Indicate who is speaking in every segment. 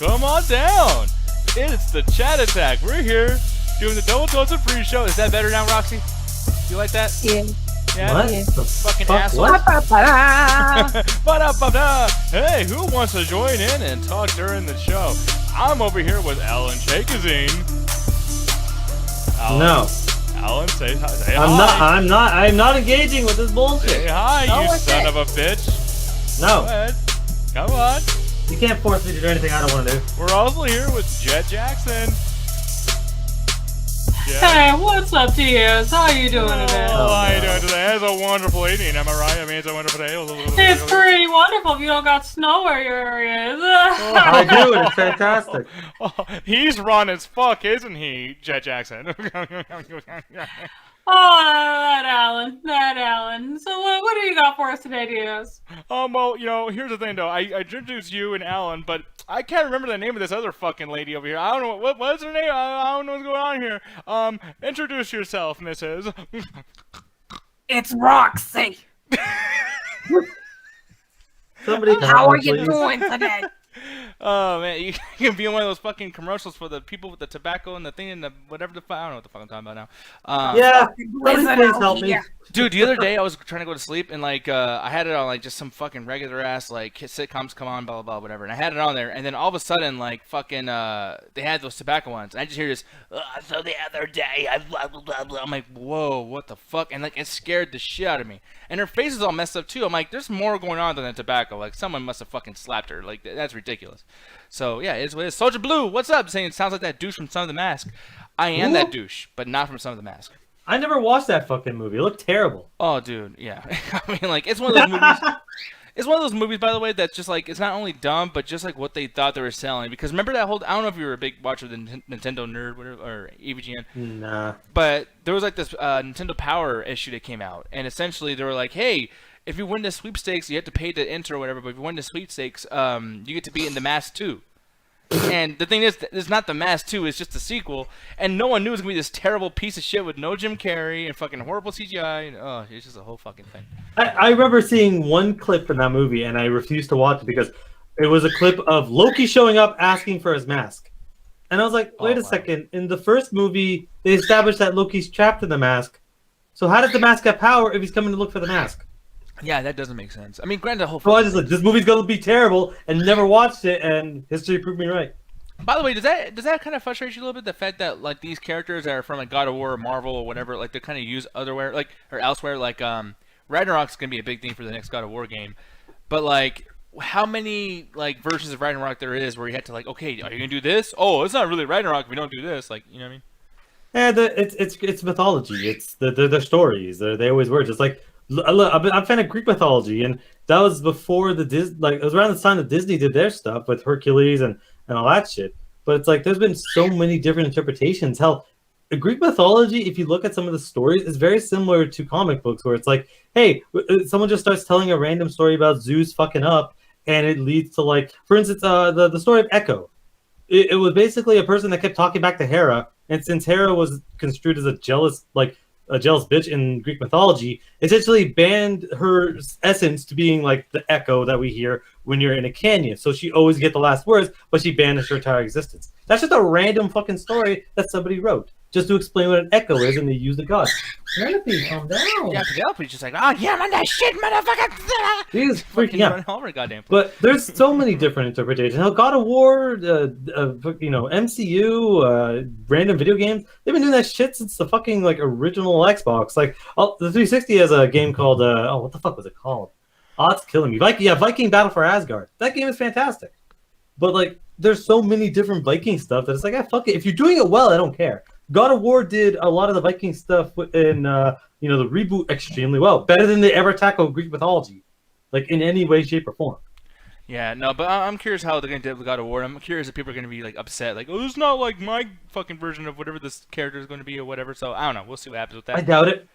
Speaker 1: come on down. It's the Chat Attack. We're here doing the Double Toasted Pre-Show. Is that better now, Roxy? You like that?
Speaker 2: Yeah.
Speaker 1: Yeah?
Speaker 3: What?
Speaker 2: Yeah.
Speaker 3: The
Speaker 1: Fucking
Speaker 3: fuck?
Speaker 1: asshole.
Speaker 3: What?
Speaker 1: Ba-da-ba-da. Hey, who wants to join in and talk during the show? I'm over here with Alan Chakazine.
Speaker 3: No.
Speaker 1: Alan, say hi. Say
Speaker 3: I'm
Speaker 1: hi.
Speaker 3: not engaging with this bullshit.
Speaker 1: Say hi,
Speaker 2: No,
Speaker 1: you
Speaker 2: it's
Speaker 1: son
Speaker 2: it.
Speaker 1: of a bitch. Go
Speaker 3: No.
Speaker 1: ahead. Come on.
Speaker 3: You can't force me to do anything I don't want to do.
Speaker 1: We're also here with Jet Jackson. Jet.
Speaker 4: Hey, what's up to you? How you doing today?
Speaker 1: Oh, how you doing today? It's a wonderful evening, am I right? I mean, it's a wonderful day.
Speaker 4: It's pretty wonderful if you don't got snow where your area is.
Speaker 3: I do, and it's fantastic.
Speaker 1: Oh, he's run as fuck, isn't he, Jet Jackson?
Speaker 4: That Alan. So what do you got for us today, Diaz?
Speaker 1: Well, here's the thing, though. I introduced you and Alan, but I can't remember the name of this other fucking lady over here. I don't know what's her name. I don't know what's going on here. Introduce yourself, Mrs.
Speaker 2: It's Roxy.
Speaker 3: Somebody
Speaker 2: How are you
Speaker 3: please.
Speaker 2: doing today?
Speaker 1: Oh man, you can be in one of those fucking commercials for the people with the tobacco and the thing and the whatever the fuck. I don't know what the fuck I'm talking about now.
Speaker 3: Yeah,
Speaker 2: Listen
Speaker 3: somebody please
Speaker 2: out
Speaker 3: help me.
Speaker 2: here.
Speaker 1: Dude, the other day I was trying to go to sleep and I had it on just some fucking regular ass sitcoms come on, blah blah blah, whatever, and I had it on there, and then all of a sudden fucking they had those tobacco ones, and I just hear this. So the other day I blah blah blah blah. I'm like, whoa, what the fuck? And it scared the shit out of me. And her face is all messed up too. I'm like, there's more going on than the tobacco. Like someone must have fucking slapped her. Like that's ridiculous. So yeah, it's what it is. Soldier Blue, what's up? Saying it sounds like that douche from Son of the Mask. I am that douche, but not from Son of the Mask.
Speaker 3: I never watched that fucking movie. It looked terrible.
Speaker 1: Oh, dude, yeah. I mean, it's one of those movies. It's one of those movies, by the way, that's just it's not only dumb, but just what they thought they were selling. Because remember that whole, I don't know if you were a big watcher of the Nintendo Nerd, whatever, or EVGN.
Speaker 3: Nah.
Speaker 1: But there was this Nintendo Power issue that came out, and essentially they were like, hey, if you win the sweepstakes, you have to pay to enter or whatever. But if you win the sweepstakes, you get to be in the Mask 2. And the thing is, it's not the Mask 2, it's just a sequel, and no one knew it was going to be this terrible piece of shit with no Jim Carrey and fucking horrible CGI, and it's just a whole fucking thing.
Speaker 3: I remember seeing one clip in that movie, and I refused to watch it because it was a clip of Loki showing up asking for his mask. And I was like, wait a second, in the first movie, they established that Loki's trapped in the mask, so how does the mask have power if he's coming to look for the mask?
Speaker 1: Yeah, that doesn't make sense. I mean, granted, the whole.
Speaker 3: So I just like, this movie's gonna be terrible, and never watched it, and history proved me right.
Speaker 1: By the way, does that kind of frustrate you a little bit? The fact that these characters that are from God of War or Marvel or whatever, they're kind of used otherwhere, or elsewhere. Ragnarok's gonna be a big thing for the next God of War game, but how many versions of Ragnarok there is where you had to okay, are you gonna do this? Oh, it's not really Ragnarok if we don't do this. You know what I mean?
Speaker 3: Yeah, it's mythology. It's their stories. They always were just like. Look, I'm a fan of Greek mythology, and that was before the it was around the time that Disney did their stuff with Hercules and all that shit. But it's there's been so many different interpretations. Hell, the Greek mythology, if you look at some of the stories, is very similar to comic books, where it's hey, someone just starts telling a random story about Zeus fucking up, and it leads to for instance, the story of Echo. It was basically a person that kept talking back to Hera, and since Hera was construed as a jealous bitch in Greek mythology, essentially banned her essence to being the echo that we hear when you're in a canyon. So she always get the last words, but she banished her entire existence. That's just a random fucking story that somebody wrote just to explain what an echo is, and they use the gods. Penelope, calm down.
Speaker 1: Yeah, Penelope's just oh yeah, man, that shit, motherfucker.
Speaker 3: She's freaking out.
Speaker 1: All over goddamn place.
Speaker 3: But there's so many different interpretations. Hell, God of War, MCU, random video games. They've been doing that shit since the fucking original Xbox. The 360 has a game called what the fuck was it called? Oh, it's killing me. Viking Battle for Asgard. That game is fantastic. But there's so many different Viking stuff that it's fuck it. If you're doing it well, I don't care. God of War did a lot of the Viking stuff in the reboot extremely well, better than they ever tackled Greek mythology, in any way, shape, or form.
Speaker 1: Yeah, no, but I'm curious how they're gonna do with God of War. I'm curious if people are gonna be upset, oh, it's not my fucking version of whatever this character is gonna be or whatever. So I don't know. We'll see what happens with that.
Speaker 3: I doubt it.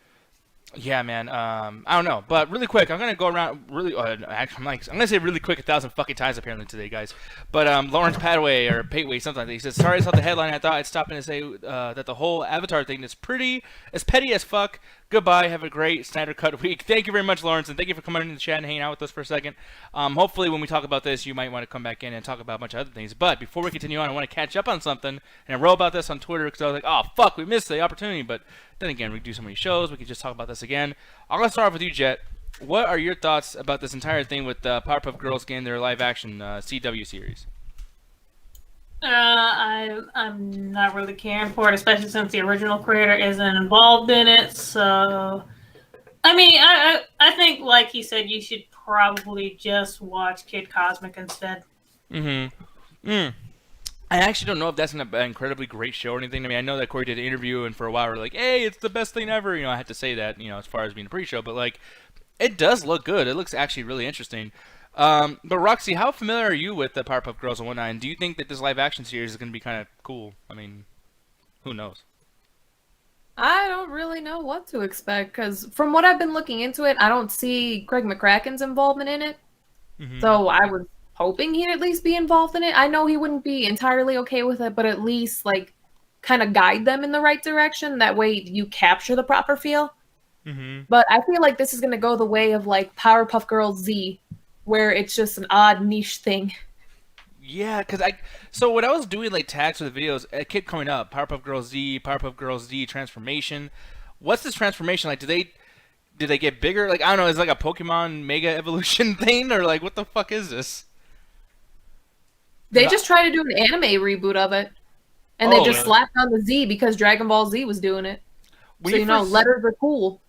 Speaker 1: Yeah, man. I don't know, but really quick, I'm gonna go around really. Actually, I'm gonna say really quick 1,000 fucking times apparently today, guys. But Lawrence Padway or Pateway, something like that. He says, "Sorry, I saw the headline. I thought I'd stop in and say that the whole Avatar thing is petty as fuck. Goodbye. Have a great Snyder Cut week." Thank you very much, Lawrence, and thank you for coming in the chat and hanging out with us for a second. Hopefully, when we talk about this, you might want to come back in and talk about a bunch of other things. But before we continue on, I want to catch up on something, and I wrote about this on Twitter because I was like, "Oh fuck, we missed the opportunity." But then again, we do so many shows, we could just talk about this again. I'm gonna start off with you, Jet. What are your thoughts about this entire thing with Powerpuff Girls getting their live-action CW series?
Speaker 4: I'm not really caring for it, especially since the original creator isn't involved in it. So, I mean, I think, like he said, you should probably just watch Kid Cosmic instead.
Speaker 1: Mm-hmm. I actually don't know if that's an incredibly great show or anything. I mean, I know that Corey did an interview, and for a while we're like, "Hey, it's the best thing ever." You know, I had to say that, as far as being a pre-show, but like, it does look good. It looks actually really interesting. But Roxy, how familiar are you with the Powerpuff Girls and whatnot? And do you think that this live-action series is going to be kind of cool? I mean, who knows?
Speaker 5: I don't really know what to expect because from what I've been looking into it, I don't see Greg McCracken's involvement in it.
Speaker 1: Mm-hmm.
Speaker 5: So I was hoping he'd at least be involved in it. I know he wouldn't be entirely okay with it, but at least like kind of guide them in the right direction. That way you capture the proper feel.
Speaker 1: Mm-hmm.
Speaker 5: But I feel like this is going to go the way of like Powerpuff Girls Z, where it's just an odd niche thing.
Speaker 1: Yeah, so when I was doing like tags for the videos, it kept coming up: Powerpuff Girls Z transformation. What's this transformation like? Do they get bigger? Like, I don't know, is it like a Pokemon Mega Evolution thing, or like what the fuck is this?
Speaker 5: They just try to do an anime reboot of it, and they just
Speaker 1: really?
Speaker 5: slapped on the Z because Dragon Ball Z was doing it. Letters are cool.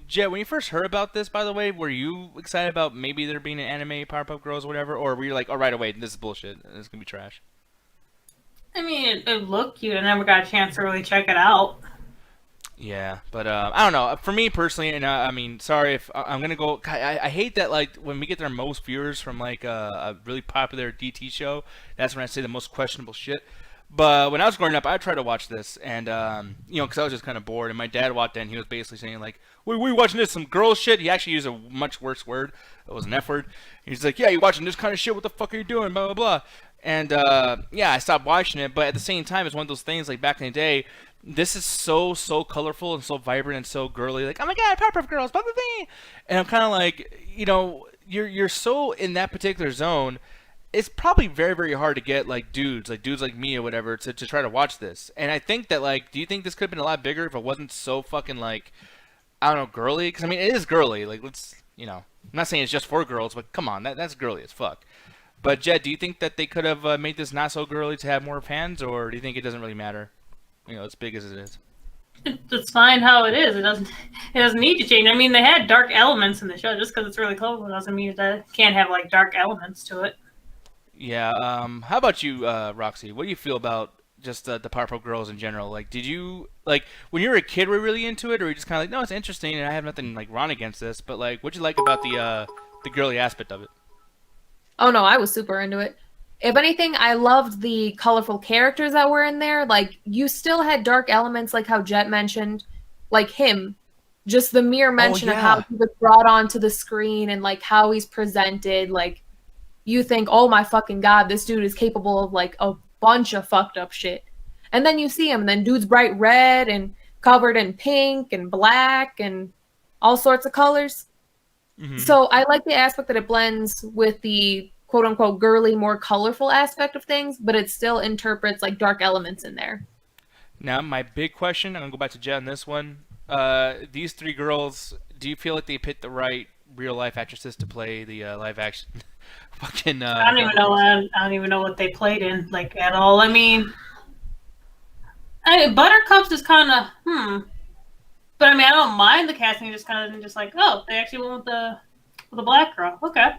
Speaker 1: Jet, when you first heard about this, by the way, were you excited about maybe there being an anime Powerpuff Girls or whatever, or were you like, "Oh, right away, this is bullshit. This is gonna be trash"?
Speaker 4: I mean, it looked cute. I never got a chance to really check it out.
Speaker 1: Yeah, but I don't know. For me personally, and I mean, sorry if I'm gonna go. I hate that like when we get their most viewers from like a really popular DT show, that's when I say the most questionable shit. But when I was growing up, I tried to watch this, and because I was just kind of bored, and my dad walked in, he was basically saying like, "We watching this some girl shit." He actually used a much worse word. It was an F word. He's like, "Yeah, you watching this kind of shit? What the fuck are you doing?" Blah blah blah. And yeah, I stopped watching it. But at the same time, it's one of those things like back in the day. This is so colorful and so vibrant and so girly. Like, oh my god, Powerpuff Girls, blah blah blah. And I'm kind of like, you're so in that particular zone. It's probably very, very hard to get like dudes like me or whatever to try to watch this. And I think that like, do you think this could have been a lot bigger if it wasn't so fucking like, I don't know, girly? Because I mean, it is girly. Like, I'm not saying it's just for girls, but come on, that's girly as fuck. But Jed, do you think that they could have made this not so girly to have more fans, or do you think it doesn't really matter? As big as it is.
Speaker 4: It's fine how it is. It doesn't need to change. I mean, they had dark elements in the show. Just because it's really colorful doesn't mean that it can't have like dark elements to it.
Speaker 1: Yeah. How about you, Roxy? What do you feel about just the Powerpuff Girls in general? Like, did you like when you were a kid? Were you really into it, or were you just kind of like, no, it's interesting, and I have nothing like wrong against this? But like, what'd you like about the girly aspect of it?
Speaker 5: Oh no, I was super into it. If anything, I loved the colorful characters that were in there. Like, you still had dark elements, like how Jet mentioned, like him. Just the mere mention of how he was brought onto the screen and like how he's presented. Like, you think, oh my fucking god, this dude is capable of like a bunch of fucked up shit. And then you see him, and then dude's bright red and covered in pink and black and all sorts of colors. Mm-hmm. So I like the aspect that it blends with the quote-unquote girly, more colorful aspect of things, but it still interprets like dark elements in there.
Speaker 1: Now, my big question, I'm going to go back to Jet on this one. These three girls, do you feel like they picked the right real-life actresses to play the live-action fucking...
Speaker 4: I don't even know. I don't even know what they played in, like, at all. I mean, Buttercups is kind of, But, I mean, I don't mind the casting. Just kind of just like, oh, they actually went with the black girl. Okay.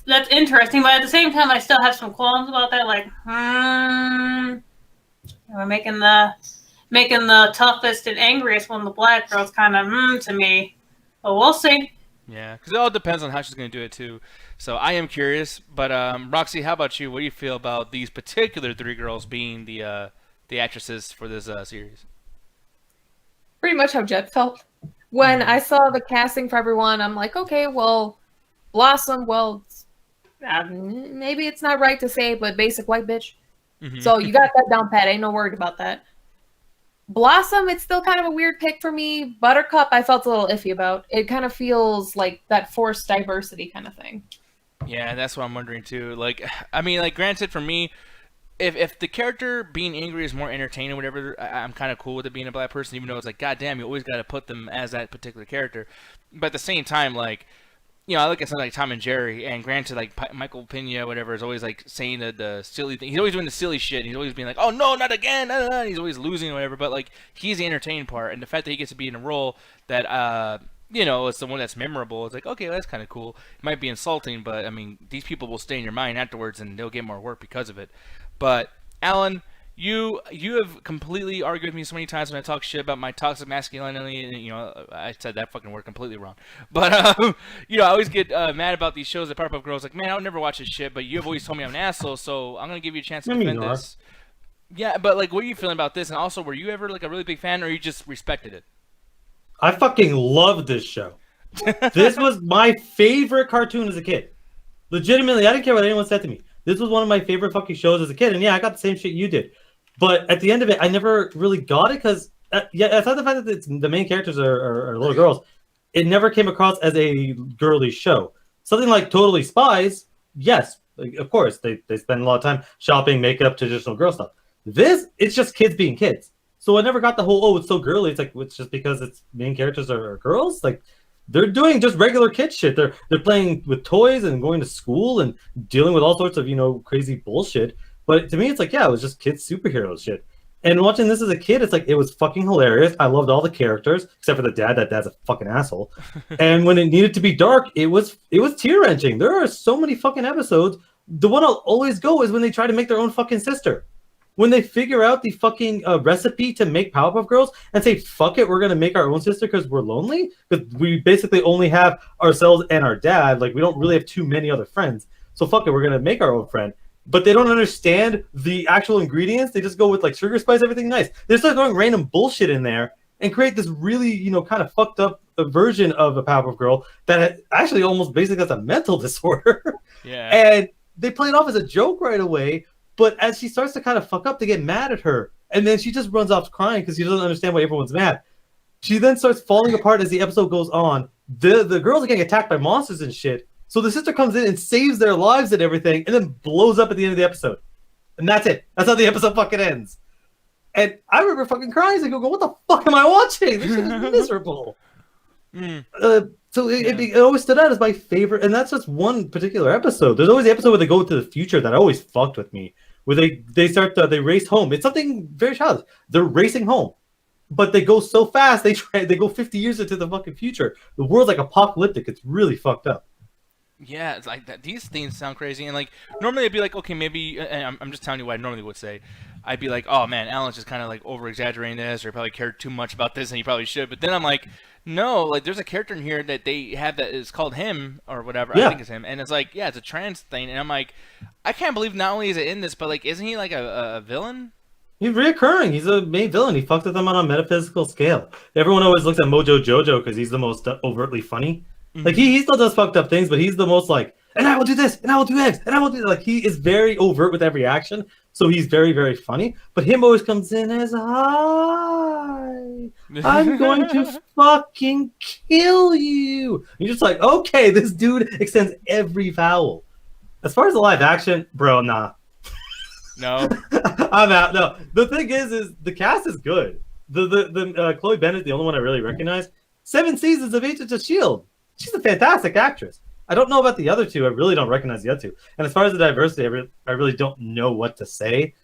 Speaker 4: That's interesting, but at the same time, I still have some qualms about that. Like, we're making the toughest and angriest one the black girl's kind of to me. But we'll see.
Speaker 1: Yeah, because it all depends on how she's going to do it too. So I am curious. But Roxy, how about you? What do you feel about these particular three girls being the actresses for this series?
Speaker 5: Pretty much how Jet felt. When I saw the casting for everyone, I'm like, okay, well, Blossom, well, maybe it's not right to say, but basic white bitch.
Speaker 1: Mhm.
Speaker 5: So you got that down pat. Ain't no worried about that. Blossom, it's still kind of a weird pick for me. Buttercup, I felt a little iffy about. It kind of feels like that forced diversity kind of thing.
Speaker 1: Yeah, that's what I'm wondering too. Like, I mean, like, granted, for me, if the character being angry is more entertaining or whatever, I'm kind of cool with it being a black person, even though it's like, goddamn, you always got to put them as that particular character. But at the same time, like, you know, I look at something like Tom and Jerry, and granted, like Michael Pena, whatever, is always like saying the silly thing. He's always doing the silly shit. He's always being like, "Oh no, not again!" And he's always losing or whatever. But like, he's the entertaining part, and the fact that he gets to be in a role that you know, it's the one that's memorable. It's like, okay, well, that's kind of cool. It might be insulting, but I mean, these people will stay in your mind afterwards, and they'll get more work because of it. But Alan, you have completely argued with me so many times when I talk shit about my toxic masculinity, and you know, I said that fucking word completely wrong. But you know, I always get mad about these shows that Powerpuff Girls. Like, man, I would never watch this shit, but you have always told me I'm an asshole, so I'm gonna give you a chance to defend this. Yeah, but like, what are you feeling about this? And also, were you ever like a really big fan, or you just respected it?
Speaker 3: I fucking loved this show. This was my favorite cartoon as a kid. Legitimately, I didn't care what anyone said to me. This was one of my favorite fucking shows as a kid, and yeah, I got the same shit you did. But at the end of it, I never really got it because, yeah, aside the fact that the main characters are little girls, it never came across as a girly show. Something like Totally Spies, yes, like, of course, they spend a lot of time shopping, makeup, traditional girl stuff. This, it's just kids being kids. So I never got the whole, oh, it's so girly. It's like, it's just because its main characters are girls. Like, they're doing just regular kid shit. They're playing with toys and going to school and dealing with all sorts of, you know, crazy bullshit. But to me, it's like, yeah, it was just kids superhero shit. And watching this as a kid, it's like, it was fucking hilarious. I loved all the characters, except for the dad. That dad's a fucking asshole. And when it needed to be dark, it was tear-wrenching. There are so many fucking episodes. The one I'll always go is when they try to make their own fucking sister. When they figure out the fucking recipe to make Powerpuff Girls and say, fuck it, we're going to make our own sister because we're lonely. Because we basically only have ourselves and our dad. Like, we don't really have too many other friends. So fuck it, we're going to make our own friend. But they don't understand the actual ingredients. They just go with, like, sugar, spice, everything nice. They start throwing random bullshit in there and create this really, you know, kind of fucked up version of a Powerpuff Girl that actually almost basically has a mental disorder.
Speaker 1: Yeah.
Speaker 3: And they play it off as a joke right away. But as she starts to kind of fuck up, they get mad at her. And then she just runs off crying because she doesn't understand why everyone's mad. She then starts falling apart as the episode goes on. The girls are getting attacked by monsters and shit. So the sister comes in and saves their lives and everything, and then blows up at the end of the episode. And that's it. That's how the episode fucking ends. And I remember fucking crying and go, what the fuck am I watching? This shit is miserable. So it always stood out as my favorite, and that's just one particular episode. There's always the episode where they go to the future that always fucked with me, where they race home. It's something very childish. They're racing home, but they go so fast they go 50 years into the fucking future. The world's like apocalyptic. It's really fucked up.
Speaker 1: Yeah, it's like that. These things sound crazy, and like normally I'd be like, okay, maybe. And I'm just telling you what I normally would say. I'd be like, oh man, Alan's just kind of like over exaggerating this, or probably cared too much about this, and he probably should. But then I'm like, no, like there's a character in here that they have that is called him or whatever. Yeah. I think it's him, and it's like, yeah, it's a trans thing, and I'm like, I can't believe not only is it in this, but like, isn't he like a villain?
Speaker 3: He's reoccurring. He's a main villain. He fucked with them on a metaphysical scale. Everyone always looks at Mojo Jojo because he's the most overtly funny. Mm-hmm. Like he still does fucked up things, but he's the most like, and I will do this, and I will do X, and I will do that. Like he is very overt with every action, so he's very, very funny. But him always comes in as, hi, I'm going to fucking kill you. And you're just like, okay, this dude extends every vowel. As far as the live action, bro, nah.
Speaker 1: No,
Speaker 3: I'm out. No, the thing is the cast is good. The Chloe Bennett, the only one I really recognize. 7 seasons of Agents of S.H.I.E.L.D. She's a fantastic actress. I don't know about the other two. I really don't recognize the other two. And as far as the diversity, I really don't know what to say.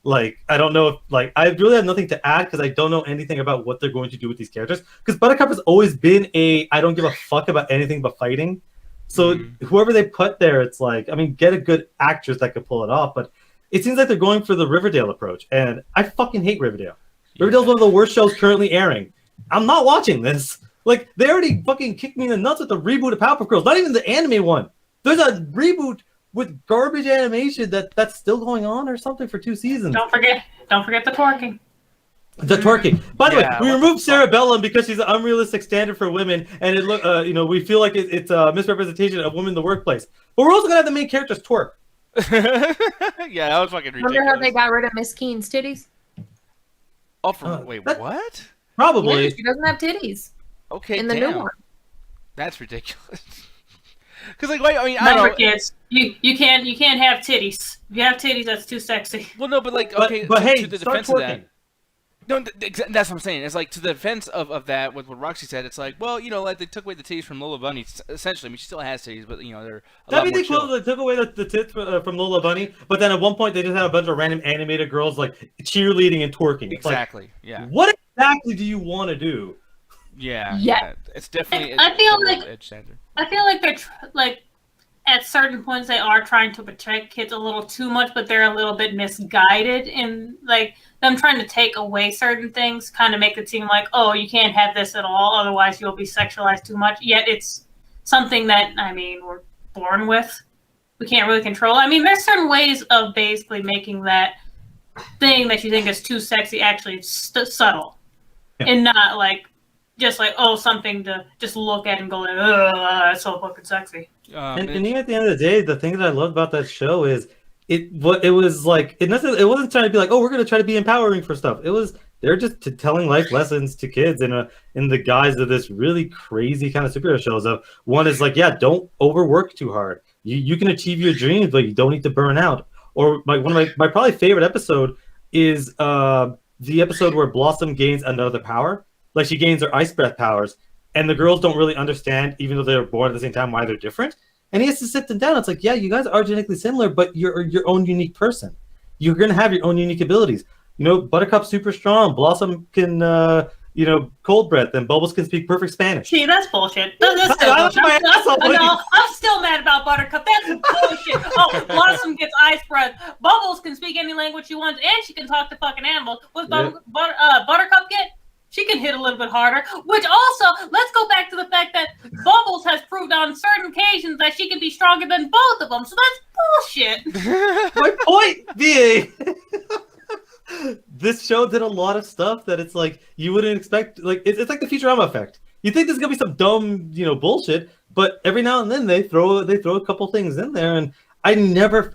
Speaker 3: Like, I don't know if, like, I really have nothing to add because I don't know anything about what they're going to do with these characters. Because Buttercup has always been I don't give a fuck about anything but fighting. So whoever they put there, it's like, I mean, get a good actress that could pull it off. But it seems like they're going for the Riverdale approach. And I fucking hate Riverdale. Yeah. Riverdale's one of the worst shows currently airing. I'm not watching this. Like, they already fucking kicked me in the nuts with the reboot of Powerpuff Girls. Not even the anime one. There's a reboot with garbage animation that's still going on or something for 2 seasons.
Speaker 4: Don't forget the twerking.
Speaker 3: The twerking. By the way,
Speaker 1: Yeah,
Speaker 3: we
Speaker 1: what the
Speaker 3: removed Cerebellum because she's an unrealistic standard for women, and it look, we feel like it's a misrepresentation of women in the workplace. But we're also gonna have the main characters twerk.
Speaker 1: Yeah, that was fucking ridiculous.
Speaker 5: Remember how they got rid of Miss Keen's titties?
Speaker 1: Wait,
Speaker 3: that-
Speaker 1: what?
Speaker 3: Probably.
Speaker 5: Yeah, she doesn't have titties
Speaker 1: Okay,
Speaker 5: in the
Speaker 1: damn.
Speaker 5: new one.
Speaker 1: That's ridiculous. Because like, wait, I mean, I don't
Speaker 4: Remember,
Speaker 1: know.
Speaker 4: kids, you can't have titties. If you have titties, that's too sexy.
Speaker 1: Well, no, but like,
Speaker 3: But,
Speaker 1: okay,
Speaker 3: but hey,
Speaker 1: to the
Speaker 3: start
Speaker 1: defense of
Speaker 3: twerking.
Speaker 1: that. No, that's what I'm saying. It's like to the defense of that, with what Roxy said. It's like, well, like they took away the titties from Lola Bunny. Essentially, I mean, she still has titties, but they're a lot
Speaker 3: That'd be
Speaker 1: more
Speaker 3: the
Speaker 1: chill.
Speaker 3: equivalent. They took away the tits from Lola Bunny, but then at one point they just had a bunch of random animated girls like cheerleading and twerking. It's like,
Speaker 1: Exactly. Yeah.
Speaker 3: what exactly do you want to do?
Speaker 1: Yeah.
Speaker 5: Yeah.
Speaker 1: It's definitely.
Speaker 4: I feel
Speaker 1: it's a
Speaker 4: like-
Speaker 1: little edge standard.
Speaker 4: I feel like they're at certain points they are trying to protect kids a little too much, but they're a little bit misguided in like them trying to take away certain things, kind of make it seem like, oh, you can't have this at all, otherwise you'll be sexualized too much. Yet it's something that we're born with. We can't really control. I mean, there's certain ways of basically making that thing that you think is too sexy actually subtle,
Speaker 3: Yeah.
Speaker 4: and not like just like something to just look at and go like, oh, that's so fucking sexy.
Speaker 3: And even at the end of the day, the thing that I loved about that show is it was like it wasn't trying to be like, oh, we're gonna try to be empowering for stuff. It was they're just telling life lessons to kids in the guise of this really crazy kind of superhero shows. Of one is like, yeah, don't overwork too hard. You can achieve your dreams, but you don't need to burn out. Or one of my probably favorite episode is the episode where Blossom gains another power. Like she gains her ice breath powers, and the girls don't really understand, even though they're born at the same time, why they're different. And he has to sit them down. It's like, yeah, you guys are genetically similar, but you're your own unique person. You're gonna have your own unique abilities. Buttercup's super strong. Blossom can, cold breath, and Bubbles can speak perfect Spanish.
Speaker 4: See, that's bullshit. That's still bullshit. I'm still mad about Buttercup. That's bullshit. Oh, Blossom gets ice breath. Bubbles can speak any language she wants, and she can talk to fucking animals. What's Buttercup get? She can hit a little bit harder. Which also, let's go back to the fact that Bubbles has proved on certain occasions that she can be stronger than both of them. So that's bullshit.
Speaker 3: My point being, this show did a lot of stuff that it's like you wouldn't expect. Like it's like the Futurama effect. You think there's gonna be some dumb, bullshit, but every now and then they throw a couple things in there, and I never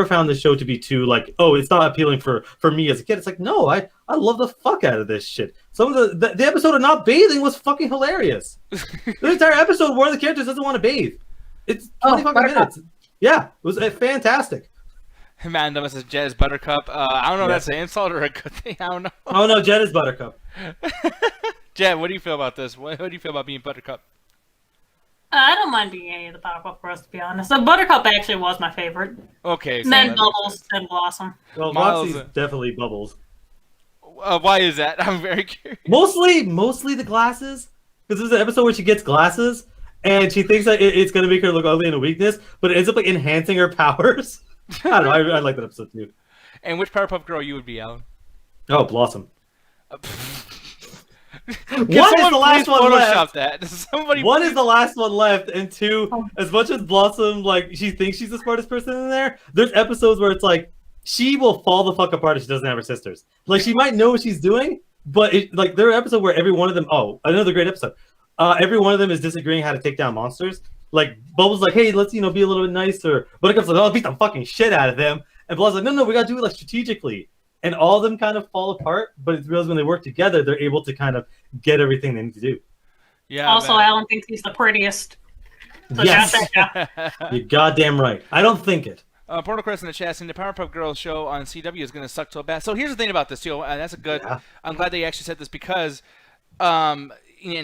Speaker 3: found this show to be too like, oh, it's not appealing for me as a kid. It's like, no, I love the fuck out of this shit. Some of the episode of not bathing was fucking hilarious. The entire episode, one of the characters doesn't want to bathe. It's 20 fucking minutes. Yeah, it was fantastic.
Speaker 1: Amanda says Jet is Buttercup. I don't know if that's an insult or a good thing. I don't know.
Speaker 3: Oh no, Jet is Buttercup.
Speaker 1: Jet, what do you feel about this? What do you feel about being Buttercup?
Speaker 4: I don't mind being any of the Powerpuff Girls, to be honest. So Buttercup actually was my favorite.
Speaker 1: Okay. So
Speaker 4: Then
Speaker 1: that-
Speaker 4: Bubbles, then Blossom.
Speaker 3: Well,
Speaker 1: Miles-
Speaker 3: Roxy's definitely Bubbles.
Speaker 1: why is that? I'm very curious.
Speaker 3: Mostly the glasses, because there's an episode where she gets glasses and she thinks that it's gonna make her look ugly and a weakness, but it ends up like enhancing her powers. I don't know. I like that episode too.
Speaker 1: And which Powerpuff Girl you would be, Alan?
Speaker 3: Oh, Blossom.
Speaker 1: Can
Speaker 3: One is
Speaker 1: someone
Speaker 3: the last
Speaker 1: please
Speaker 3: one
Speaker 1: Photoshop
Speaker 3: left.
Speaker 1: that. Somebody.
Speaker 3: One
Speaker 1: please-
Speaker 3: is the last one left, and two, as much as Blossom, like, she thinks she's the smartest person in there, there's episodes where it's like, she will fall the fuck apart if she doesn't have her sisters. Like, she might know what she's doing, but there are episodes where every one of them, another great episode. Every one of them is disagreeing how to take down monsters. Like, Bubbles like, hey, let's, be a little bit nicer. Buttercup's like, oh, beat the fucking shit out of them. And Blossom's like, no, we gotta do it, like, strategically. And all of them kind of fall apart, but it's realized when they work together, they're able to kind of get everything they need to do.
Speaker 1: Yeah.
Speaker 4: Also,
Speaker 1: man.
Speaker 4: Alan thinks he's the prettiest. So
Speaker 3: Yes.
Speaker 4: shout that out.
Speaker 3: You're goddamn right. I don't think it.
Speaker 1: Portal Crest in the chat saying the Powerpuff Girls show on CW is going to suck so bad. So here's the thing about this, too, and that's a good.
Speaker 3: Yeah.
Speaker 1: I'm glad they actually said this because, and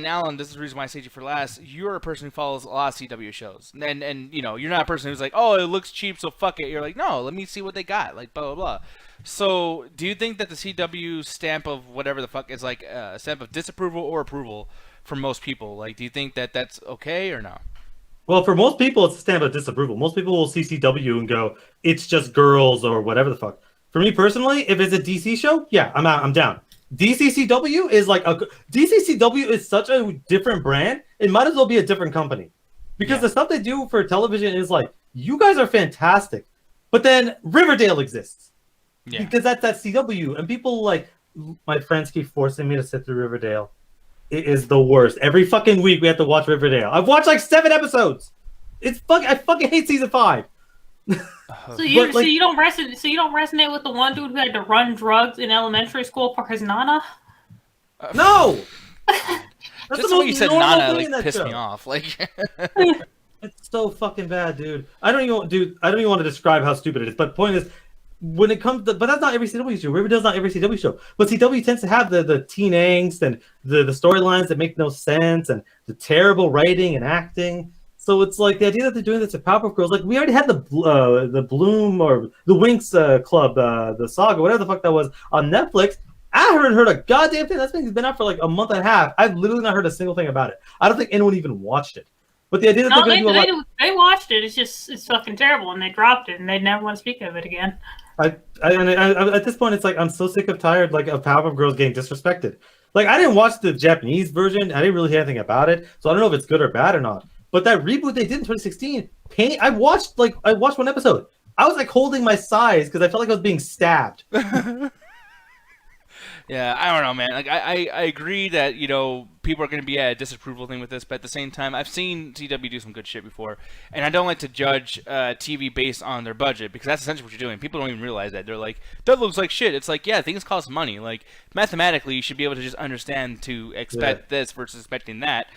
Speaker 1: Alan, this is the reason why I saved you for last. You're a person who follows a lot of CW shows, and you're not a person who's like, oh, it looks cheap, so fuck it. You're like, no, let me see what they got, like blah blah blah. So do you think that the CW stamp of whatever the fuck is like a stamp of disapproval or approval for most people? Like, do you think that that's okay or no?
Speaker 3: Well, for most people, it's a stamp of disapproval. Most people will see CW and go, it's just girls or whatever the fuck. For me personally, if it's a DC show, yeah, I'm out. I'm down. DCCW is like DCCW is such a different brand. It might as well be a different company because the stuff they do for television is like, you guys are fantastic, but then Riverdale exists because that's CW, and people like my friends keep forcing me to sit through Riverdale. It is the worst. Every fucking week we have to watch Riverdale. I've watched like 7 episodes. I fucking hate season 5.
Speaker 4: So you
Speaker 3: But, like-
Speaker 4: you don't resonate with the one dude who had to run drugs in elementary school for his nana?
Speaker 3: No.
Speaker 1: Just the way you said
Speaker 3: normal
Speaker 1: Nana
Speaker 3: thing
Speaker 1: like
Speaker 3: in that
Speaker 1: pissed
Speaker 3: show.
Speaker 1: me off. Like,
Speaker 3: It's so fucking bad, dude. I don't even want to describe how stupid it is. But point is, when it comes to, but that's not every CW show. Riverdale's not every CW show. But CW tends to have the teen angst and the storylines that make no sense and the terrible writing and acting. So it's like the idea that they're doing this at Powerpuff Girls. Like we already had the Bloom or the Winx Club, the saga, whatever the fuck that was on Netflix. I haven't heard a goddamn thing. That's been out for like a month and a half. I've literally not heard a single thing about it. I don't think anyone even watched it. But the idea that
Speaker 4: No,
Speaker 3: they're going to do a lot.
Speaker 4: they watched it. It's fucking terrible, and they dropped it, and they never want to speak of it again.
Speaker 3: I at this point, it's like I'm so sick of tired like of Powerpuff Girls getting disrespected. Like I didn't watch the Japanese version. I didn't really hear anything about it, so I don't know if it's good or bad or not. But that reboot they did in 2016, I watched one episode. I was like holding my sides because I felt like I was being stabbed.
Speaker 1: yeah, I don't know, man. Like, I agree that, you know, people are going to be at a disapproval thing with this, but at the same time, I've seen CW do some good shit before, and I don't like to judge TV based on their budget, because that's essentially what you're doing. People don't even realize that. They're like, that looks like shit. It's like, yeah, things cost money. Like, mathematically, you should be able to just understand to expect this versus expecting that.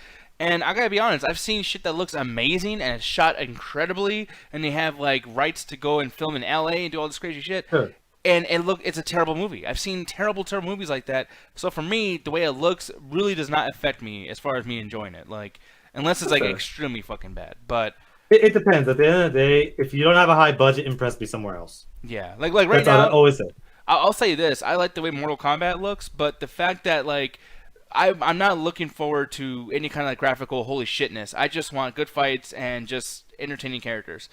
Speaker 1: And I gotta be honest, I've seen shit that looks amazing and it's shot incredibly, and they have like rights to go and film in LA and do all this crazy shit.
Speaker 3: Sure.
Speaker 1: And it's a terrible movie. I've seen terrible movies like that. So for me, the way it looks really does not affect me as far as me enjoying it. Like, unless it's like extremely fucking bad. But
Speaker 3: It depends. At the end of the day, if you don't have a high budget, impress me somewhere else.
Speaker 1: yeah, like right
Speaker 3: That's
Speaker 1: now,
Speaker 3: what I always say.
Speaker 1: I'll say this: I like the way Mortal Kombat looks, but the fact that like I'm not looking forward to any kind of like graphical holy shitness. I just want good fights and just entertaining characters.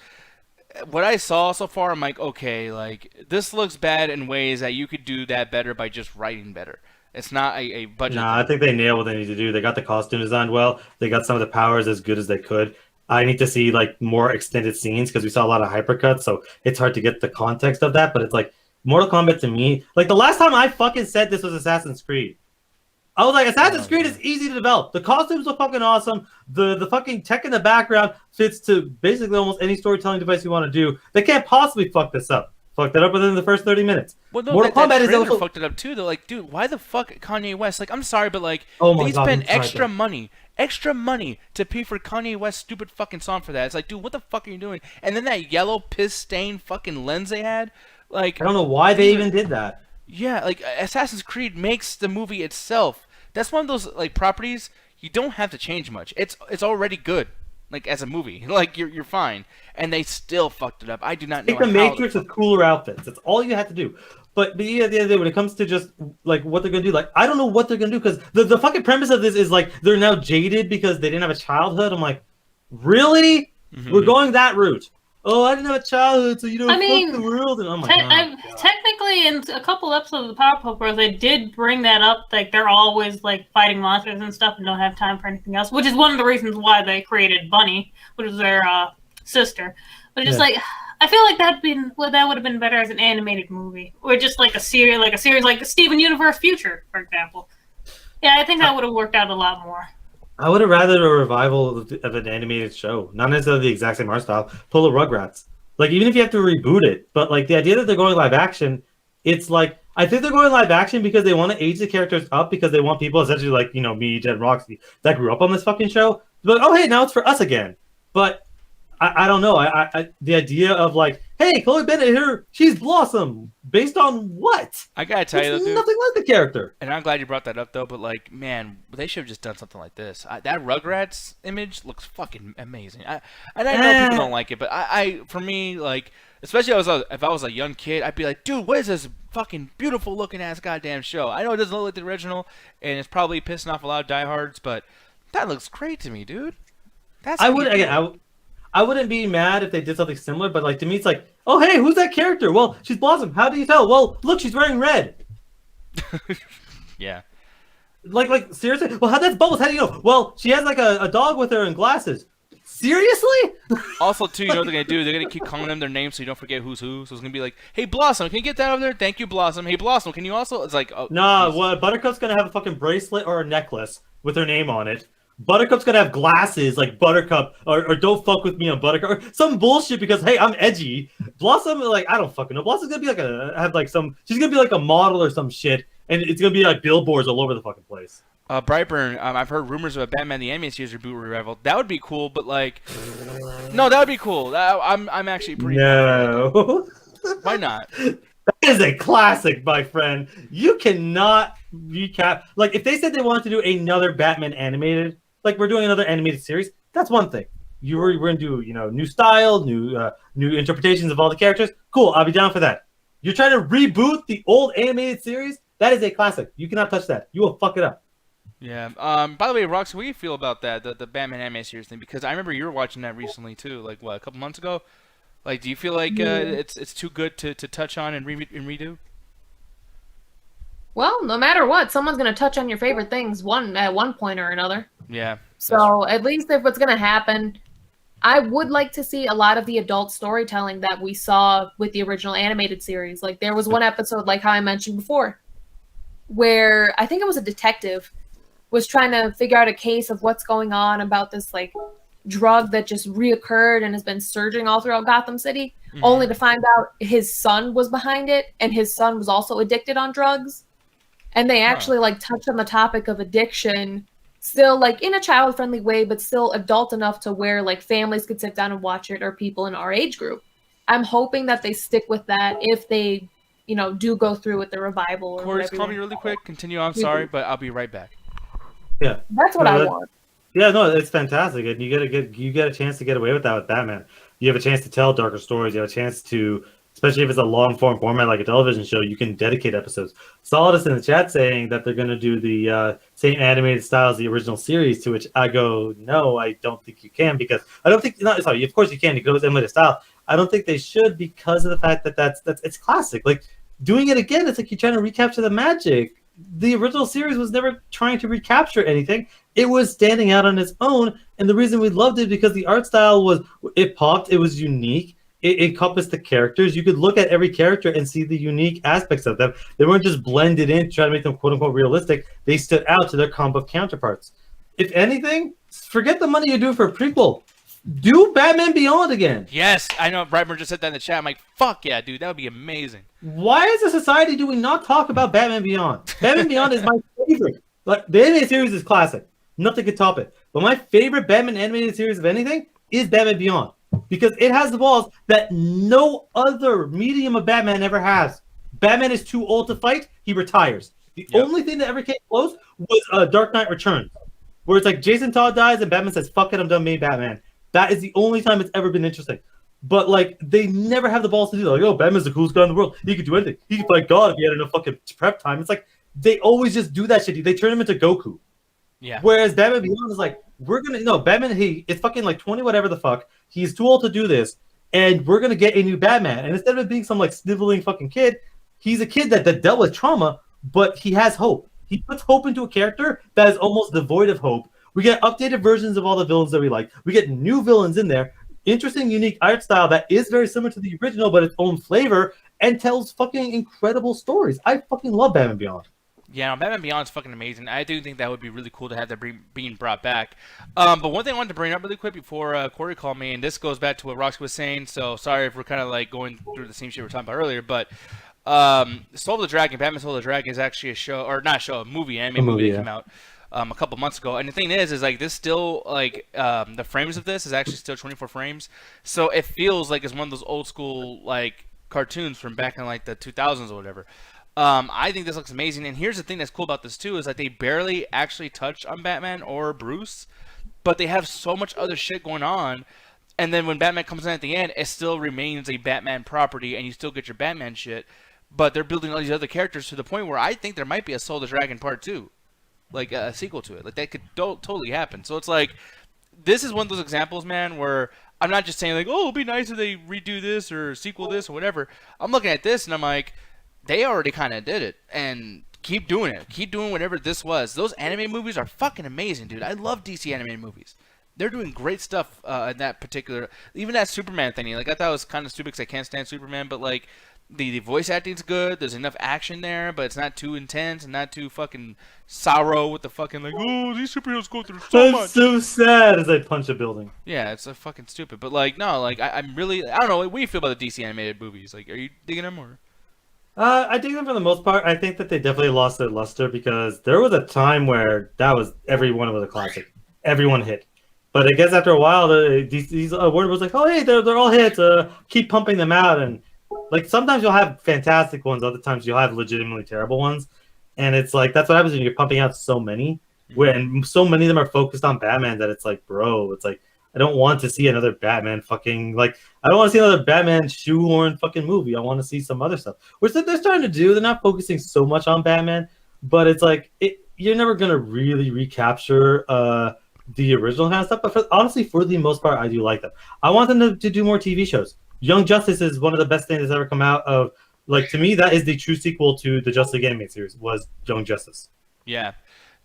Speaker 1: What I saw so far, I'm like, okay, like this looks bad in ways that you could do that better by just writing better. It's not a budget.
Speaker 3: Nah, I think they nailed what they need to do. They got the costume designed well. They got some of the powers as good as they could. I need to see like more extended scenes because we saw a lot of hypercuts, so it's hard to get the context of that. But it's like Mortal Kombat to me, like the last time I fucking said this was Assassin's Creed. I was like, Assassin's Creed is easy to develop. The costumes are fucking awesome. The fucking tech in the background fits to basically almost any storytelling device you want to do. They can't possibly fuck this up. Fucked it up within the first 30 minutes.
Speaker 1: Well, no,
Speaker 3: Mortal
Speaker 1: that
Speaker 3: Kombat is
Speaker 1: trailer
Speaker 3: also
Speaker 1: fucked it up too. Though, like, dude, why the fuck Kanye West? Like, I'm sorry, but like,
Speaker 3: Oh my
Speaker 1: they
Speaker 3: God,
Speaker 1: spent
Speaker 3: I'm sorry,
Speaker 1: extra money to pay for Kanye West's stupid fucking song for that. It's like, dude, what the fuck are you doing? And then that yellow piss stained fucking lens they had, like,
Speaker 3: I don't know why they even did that.
Speaker 1: yeah, like Assassin's Creed makes the movie itself. That's one of those like properties you don't have to change much. It's already good, like as a movie. Like you're fine, and they still fucked it up. I do not know.
Speaker 3: Take the
Speaker 1: how
Speaker 3: Matrix with cooler outfits. That's all you have to do. But yeah, at the end of the day, when it comes to just like what they're gonna do, like I don't know what they're gonna do because the fucking premise of this is like they're now jaded because they didn't have a childhood. I'm like, really?
Speaker 1: Mhm.
Speaker 3: We're going that route? Oh, I didn't have a childhood, so you know,
Speaker 4: I mean,
Speaker 3: fuck the world. And I'm like,
Speaker 4: technically, in a couple episodes of the Powerpuff Girls, they did bring that up. Like they're always like fighting monsters and stuff, and don't have time for anything else. Which is one of the reasons why they created Bunny, which was their sister. But just like, I feel like that would have been better as an animated movie, or just like a series like Steven Universe Future, for example. Yeah, I think that would have worked out a lot more.
Speaker 3: I would have rather a revival of an animated show, not necessarily the exact same art style. Pull a Rugrats, like even if you have to reboot it, but like the idea that they're going live action, it's like I think they're going live action because they want to age the characters up because they want people essentially like me, Jed, Roxy that grew up on this fucking show. But oh hey, now it's for us again. But I don't know. I the idea of like, hey, Chloe Bennett here, she's Blossom, based on what?
Speaker 1: I gotta tell you,
Speaker 3: It's
Speaker 1: though, dude,
Speaker 3: nothing like the character.
Speaker 1: and I'm glad you brought that up though. But like, man, they should have just done something like this. That Rugrats image looks fucking amazing. And I know people don't like it, but I for me, like, especially if I was a young kid, I'd be like, dude, what is this fucking beautiful looking ass goddamn show? I know it doesn't look like the original, and it's probably pissing off a lot of diehards, but that looks great to me, dude. That's
Speaker 3: I wouldn't be mad if they did something similar, but like to me, it's like, oh hey, who's that character? Well, she's Blossom. How do you tell? Well, look, she's wearing red.
Speaker 1: yeah.
Speaker 3: Like seriously? Well, that's Bubbles. How do you know? Well, she has like a dog with her and glasses. Seriously?
Speaker 1: Also, too, you know what they're gonna do? They're gonna keep calling them their names so you don't forget who's who. So it's gonna be like, "Hey, Blossom, can you get that over there? Thank you, Blossom. Hey, Blossom, can you also?" It's like, oh,
Speaker 3: Nah,
Speaker 1: Jesus.
Speaker 3: what Buttercup's gonna have a fucking bracelet or a necklace with her name on it. Buttercup's gonna have glasses like Buttercup or don't fuck with me on Buttercup or some bullshit because hey, I'm edgy. Blossom, like I don't fucking know. Blossom's gonna be like she's gonna be like a model or some shit, and it's gonna be like billboards all over the fucking place.
Speaker 1: Brightburn, I've heard rumors of a Batman the Animated Series reboot revival. That would be cool, but like, no, that would be cool. I'm actually pretty.
Speaker 3: No.
Speaker 1: Why not?
Speaker 3: That is a classic, my friend. You cannot recap. Like, if they said they wanted to do another Batman animated, like we're doing another animated series, that's one thing. We're going to do, new style, new interpretations of all the characters. Cool, I'll be down for that. You're trying to reboot the old animated series? That is a classic. You cannot touch that. You will fuck it up.
Speaker 1: Yeah. By the way, Rox, what do you feel about that, the Batman Animated Series thing? Because I remember you were watching that recently too, like what, a couple months ago? Like, do you feel like it's too good to touch on and redo?
Speaker 5: Well, no matter what, someone's gonna touch on your favorite things at one point or another.
Speaker 1: Yeah.
Speaker 5: So at least if what's gonna happen, I would like to see a lot of the adult storytelling that we saw with the original animated series. Like there was one episode, like how I mentioned before, where I think it was a detective was trying to figure out a case of what's going on about this like drug that just reoccurred and has been surging all throughout Gotham City, only to find out his son was behind it and his son was also addicted on drugs. And they actually like touched on the topic of addiction, still like in a child-friendly way, but still adult enough to where like families could sit down and watch it or people in our age group. I'm hoping that they stick with that if they, do go through with the revival. Or
Speaker 1: Corey, just call me really quick. Continue. I'm sorry, but I'll be right back.
Speaker 3: Yeah.
Speaker 5: That's what I want.
Speaker 3: Yeah, no, it's fantastic, and you get a chance to get away with that with Batman. You have a chance to tell darker stories. You have a chance to, especially if it's a long form format like a television show, you can dedicate episodes. Solidus in the chat saying that they're going to do the same animated style as the original series, to which I go, no, I don't think you can because I don't think. No, sorry, of course you can. You can always emulate a style. I don't think they should because of the fact that that's it's classic. Like doing it again, it's like you're trying to recapture the magic. The original series was never trying to recapture anything. It was standing out on its own, and the reason we loved it because the art style it popped, it was unique, it encompassed the characters. You could look at every character and see the unique aspects of them. They weren't just blended in to try to make them quote-unquote realistic. They stood out to their comic book counterparts. If anything, forget the money you do for a prequel. Do Batman Beyond again.
Speaker 1: Yes, I know. Brightburn just said that in the chat. I'm like, fuck yeah, dude, that would be amazing.
Speaker 3: Why as a society do we not talk about Batman Beyond? Batman Beyond is my favorite. Like the animated series is classic. Nothing could top it. But my favorite Batman animated series of anything is Batman Beyond. Because it has the balls that no other medium of Batman ever has. Batman is too old to fight, he retires. The only thing that ever came close was Dark Knight Returns. Where it's like Jason Todd dies and Batman says, fuck it, I'm done being Batman. That is the only time it's ever been interesting. But, like, they never have the balls to do that. Like, oh, Batman's the coolest guy in the world. He could do anything. He could fight God if he had enough fucking prep time. It's like, they always just do that shit. They turn him into Goku.
Speaker 1: Yeah.
Speaker 3: Whereas Batman Beyond is like, Batman, it's fucking like 20 whatever the fuck. He's too old to do this. And we're going to get a new Batman. And instead of it being some, like, sniveling fucking kid, he's a kid that dealt with trauma, but he has hope. He puts hope into a character that is almost devoid of hope. We get updated versions of all the villains that we like. We get new villains in there. Interesting, unique art style that is very similar to the original, but its own flavor, and tells fucking incredible stories. I fucking love Batman Beyond.
Speaker 1: Yeah, no, Batman Beyond is fucking amazing. I do think that would be really cool to have that being brought back. But one thing I wanted to bring up really quick before Corey called me, and this goes back to what Roxy was saying, so sorry if we're kind of like going through the same shit we were talking about earlier, but Soul of the Dragon, Batman Soul of the Dragon is actually a show, or not a show, a movie, anime movie that came out a couple months ago. And the thing is like this still, like, the frames of this is actually still 24 frames. So it feels like it's one of those old school, like, cartoons from back in, like, the 2000s or whatever. I think this looks amazing. And here's the thing that's cool about this, too, is that they barely actually touch on Batman or Bruce, but they have so much other shit going on. And then when Batman comes in at the end, it still remains a Batman property, and you still get your Batman shit. But they're building all these other characters to the point where I think there might be a Soul of the Dragon Part 2. Like a sequel to it. Like that could totally happen. So it's like, this is one of those examples, man, where I'm not just saying like, oh, it'll be nice if they redo this or sequel this or whatever. I'm looking at this and I'm like, they already kind of did it, and keep doing it. Keep doing whatever this was. Those anime movies are fucking amazing, dude. I love DC animated movies. they're doing great stuff in that particular, even that Superman thing. Like I thought it was kind of stupid because I can't stand Superman, but like the voice acting's good. There's enough action there, but it's not too intense and not too fucking sorrow with the fucking like, oh, these superheroes go through so much.
Speaker 3: That's so sad as I punch a building.
Speaker 1: Yeah, it's a fucking stupid. But like, no, like I'm really, I don't know. What do you feel about the DC animated movies? Like, are you digging them or?
Speaker 3: I dig them for the most part. I think that they definitely lost their luster because there was a time where that was everyone was a classic. Everyone hit. But I guess after a while, these word was like, oh hey, they're all hits. Keep pumping them out, and like sometimes you'll have fantastic ones, other times you'll have legitimately terrible ones, and it's like that's what happens when you're pumping out so many. And so many of them are focused on Batman that it's like, bro, it's like I don't want to see another Batman fucking like I don't want to see another Batman shoehorn fucking movie. I want to see some other stuff, which they're starting to do. They're not focusing so much on Batman, but it's like you're never gonna really recapture the original kind of stuff. But honestly, for the most part, I do like them. I want them to do more TV shows. Young Justice is one of the best things that's ever come out of. Like to me, that is the true sequel to the Justice League animated series. Was Young Justice?
Speaker 1: Yeah.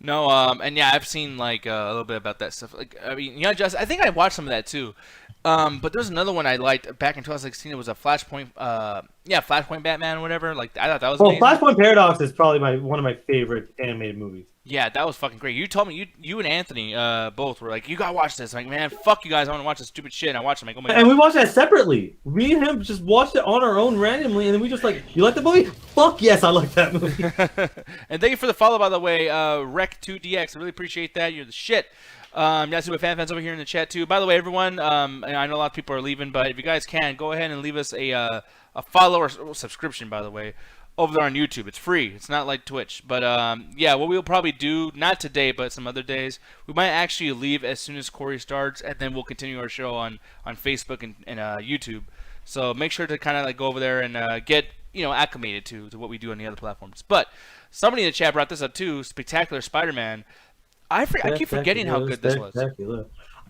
Speaker 1: No, and yeah, I've seen like a little bit about that stuff. Like, I mean, Young Justice. I think I watched some of that too. But there's another one I liked back in 2016. It was a Flashpoint, Flashpoint Batman or whatever. Like, I thought that was amazing.
Speaker 3: Flashpoint Paradox is probably one of my favorite animated movies.
Speaker 1: Yeah, that was fucking great. You told me you and Anthony both were like, you gotta watch this. I'm like, man, fuck you guys. I want to watch this stupid shit. And I watched it. I'm like, oh my god.
Speaker 3: And we watched that separately. Me and him just watched it on our own randomly, and then we just like, you like the movie? Fuck yes, I like that movie.
Speaker 1: And thank you for the follow, by the way, Rec2DX. I really appreciate that. You're the shit. You guys see my fans over here in the chat too. By the way, everyone, I know a lot of people are leaving, but if you guys can, go ahead and leave us a follow or subscription, by the way, over there on YouTube. It's free. It's not like Twitch. But yeah, what we'll probably do, not today, but some other days, we might actually leave as soon as Corey starts, and then we'll continue our show on Facebook and YouTube. So make sure to kind of like go over there and get acclimated to what we do on the other platforms. But somebody in the chat brought this up too. Spectacular Spider-Man. I keep forgetting how good this was.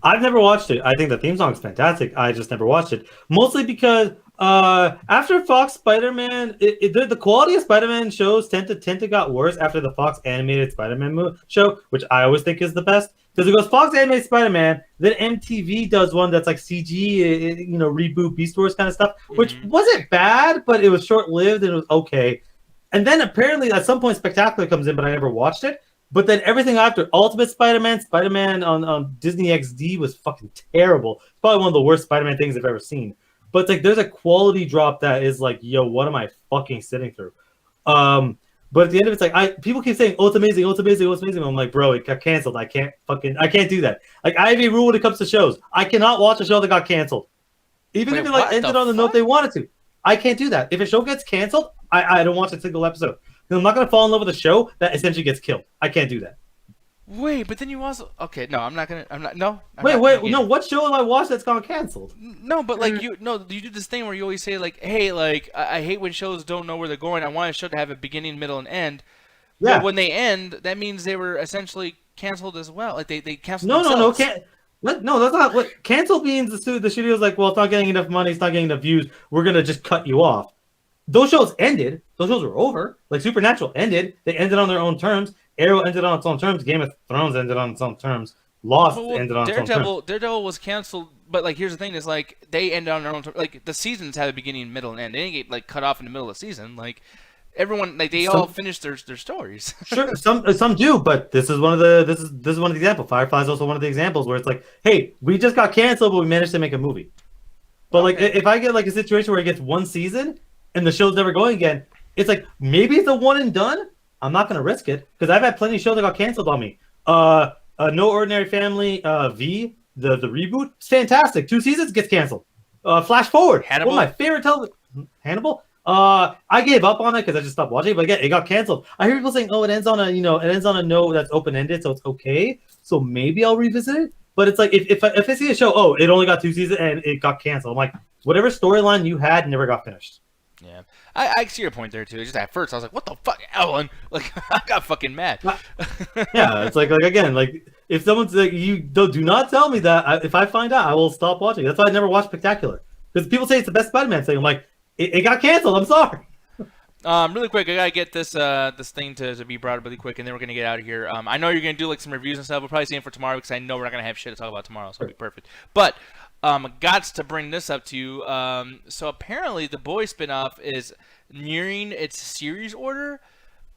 Speaker 3: I've never watched it. I think the theme song is fantastic. I just never watched it. Mostly because after Fox Spider-Man, the quality of Spider-Man shows tend to got worse after the Fox animated Spider-Man show, which I always think is the best. Because it goes Fox animated Spider-Man, then MTV does one that's like CG, reboot Beast Wars kind of stuff, which wasn't bad, but it was short-lived and it was okay. And then apparently at some point Spectacular comes in, but I never watched it. But then everything after Ultimate Spider-Man, Spider-Man on Disney XD was fucking terrible. It's probably one of the worst Spider-Man things I've ever seen. But it's like there's a quality drop that is like, yo, what am I fucking sitting through? But at the end of it, it's like people keep saying, oh, it's amazing, oh, it's amazing, oh, it's amazing. I'm like, bro, it got canceled. I can't do that. Like I have a rule when it comes to shows. I cannot watch a show that got canceled. Even if it like ended on the note they wanted to. I can't do that. If a show gets canceled, I don't watch a single episode. I'm not gonna fall in love with a show that essentially gets killed. I can't do that.
Speaker 1: Wait, but then you also no. I'm not. No.
Speaker 3: What show have I watched that's gone canceled?
Speaker 1: No, but like you do this thing where you always say like, hey, like I hate when shows don't know where they're going. I want a show to have a beginning, middle, and end. Yeah. But when they end, that means they were essentially canceled as well. Like they canceled.
Speaker 3: No, that's not what canceled means. The studio's like, well, it's not getting enough money, it's not getting enough views. We're gonna just cut you off. Those shows ended. Those shows were over. Like Supernatural ended. They ended on their own terms. Arrow ended on its own terms. Game of Thrones ended on its own terms. Lost ended on its own terms.
Speaker 1: Daredevil was canceled, but like here's the thing: is like they ended on their own terms. Like the seasons had a beginning, middle, and end. They didn't get like cut off in the middle of the season. Like everyone, like they all finished their stories.
Speaker 3: Sure, some do, but this is one of the examples. Firefly is also one of the examples where it's like, hey, we just got canceled, but we managed to make a movie. But like if I get like a situation where it gets one season and the show's never going again, it's like maybe it's a one and done. I'm not gonna risk it because I've had plenty of shows that got canceled on me. No Ordinary Family V, the reboot, it's fantastic. 2 seasons gets canceled. Flash Forward,
Speaker 1: Hannibal.
Speaker 3: One of my favorite Hannibal. I gave up on it because I just stopped watching it, but again, it got canceled. I hear people saying, "Oh, it ends on a note that's open ended, so it's okay." So maybe I'll revisit it. But it's like if I see a show, oh, it only got 2 seasons and it got canceled. I'm like, whatever storyline you had never got finished.
Speaker 1: Yeah, I see your point there too. Just at first, I was like, "What the fuck, Ellen?" Like, I got fucking mad.
Speaker 3: Yeah, it's like again, like if someone's like, "You do not tell me that," if I find out, I will stop watching. That's why I never watched Spectacular because people say it's the best Spider-Man thing. I'm like, it got canceled. I'm sorry.
Speaker 1: Really quick, I gotta get this this thing to be brought up really quick, and then we're gonna get out of here. I know you're gonna do like some reviews and stuff. We'll probably see it for tomorrow because I know we're not gonna have shit to talk about tomorrow, so it'll be perfect. But got to bring this up to you. So apparently, the Boys spinoff is nearing its series order.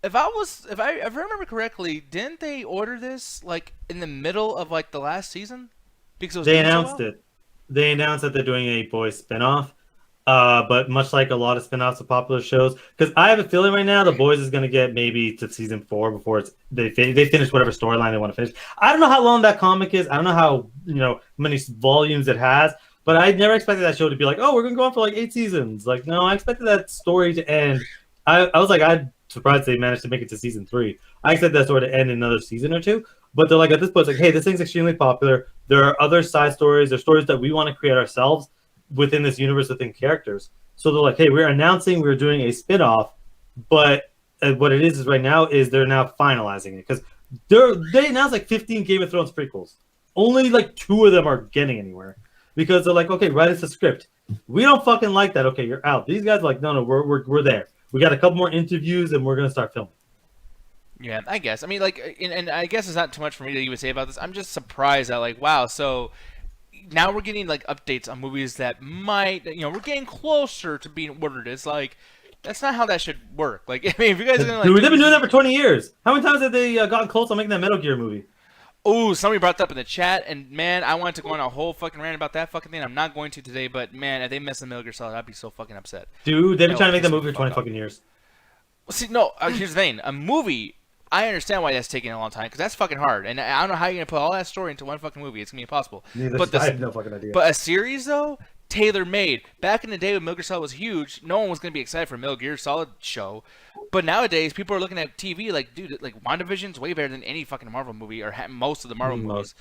Speaker 1: If I remember correctly, didn't they order this like in the middle of like the last season? Because it was
Speaker 3: They
Speaker 1: doing so
Speaker 3: announced
Speaker 1: well?
Speaker 3: it. They announced that they're doing a Boys spinoff. But much like a lot of spinoffs of popular shows, because I have a feeling right now the Boys is going to get maybe to season 4 before they finish whatever storyline they want to finish. I don't know how long that comic is. I don't know how many volumes it has. But I never expected that show to be like, oh, we're going to go on for like 8 seasons. Like, no, I expected that story to end. I was like, I'm surprised they managed to make it to season 3. I expected that story to end in another season or 2. But they're like, at this point, it's like, hey, this thing's extremely popular. There are other side stories. There's stories that we want to create ourselves within this universe, within characters. So they're like, hey, we're announcing we're doing a spin-off, but what it is right now is they're now finalizing it. Because they announced like 15 Game of Thrones prequels. Only like 2 of them are getting anywhere. Because they're like, okay, write us a script. We don't fucking like that. Okay, you're out. These guys are like, no, we're there. We got a couple more interviews and we're going to start filming.
Speaker 1: Yeah, I guess. I mean, like, and I guess it's not too much for me to even say about this. I'm just surprised that, like, wow, so now we're getting, like, updates on movies that might, we're getting closer to being ordered. It's like, that's not how that should work. Like, I mean, if you guys are going to, like...
Speaker 3: Dude, they've been doing that for 20 years. How many times have they gotten close on making that Metal Gear movie?
Speaker 1: Oh, somebody brought that up in the chat, and, man, I wanted to go on a whole fucking rant about that fucking thing. I'm not going to today, but, man, if they mess the Metal Gear Solid, I'd be so fucking upset.
Speaker 3: Dude, they've been trying to make that
Speaker 1: piss
Speaker 3: movie
Speaker 1: me
Speaker 3: for 20
Speaker 1: off.
Speaker 3: fucking years.
Speaker 1: Well, see, no, here's the thing. A movie... I understand why that's taking a long time, because that's fucking hard. And I don't know how you're going to put all that story into one fucking movie. It's going to be impossible.
Speaker 3: I have no fucking idea.
Speaker 1: But a series, though, tailor-made. Back in the day when Metal Gear Solid was huge, no one was going to be excited for a Metal Gear Solid show. But nowadays, people are looking at TV like, dude, like, WandaVision's way better than any fucking Marvel movie, or most of the Marvel movies.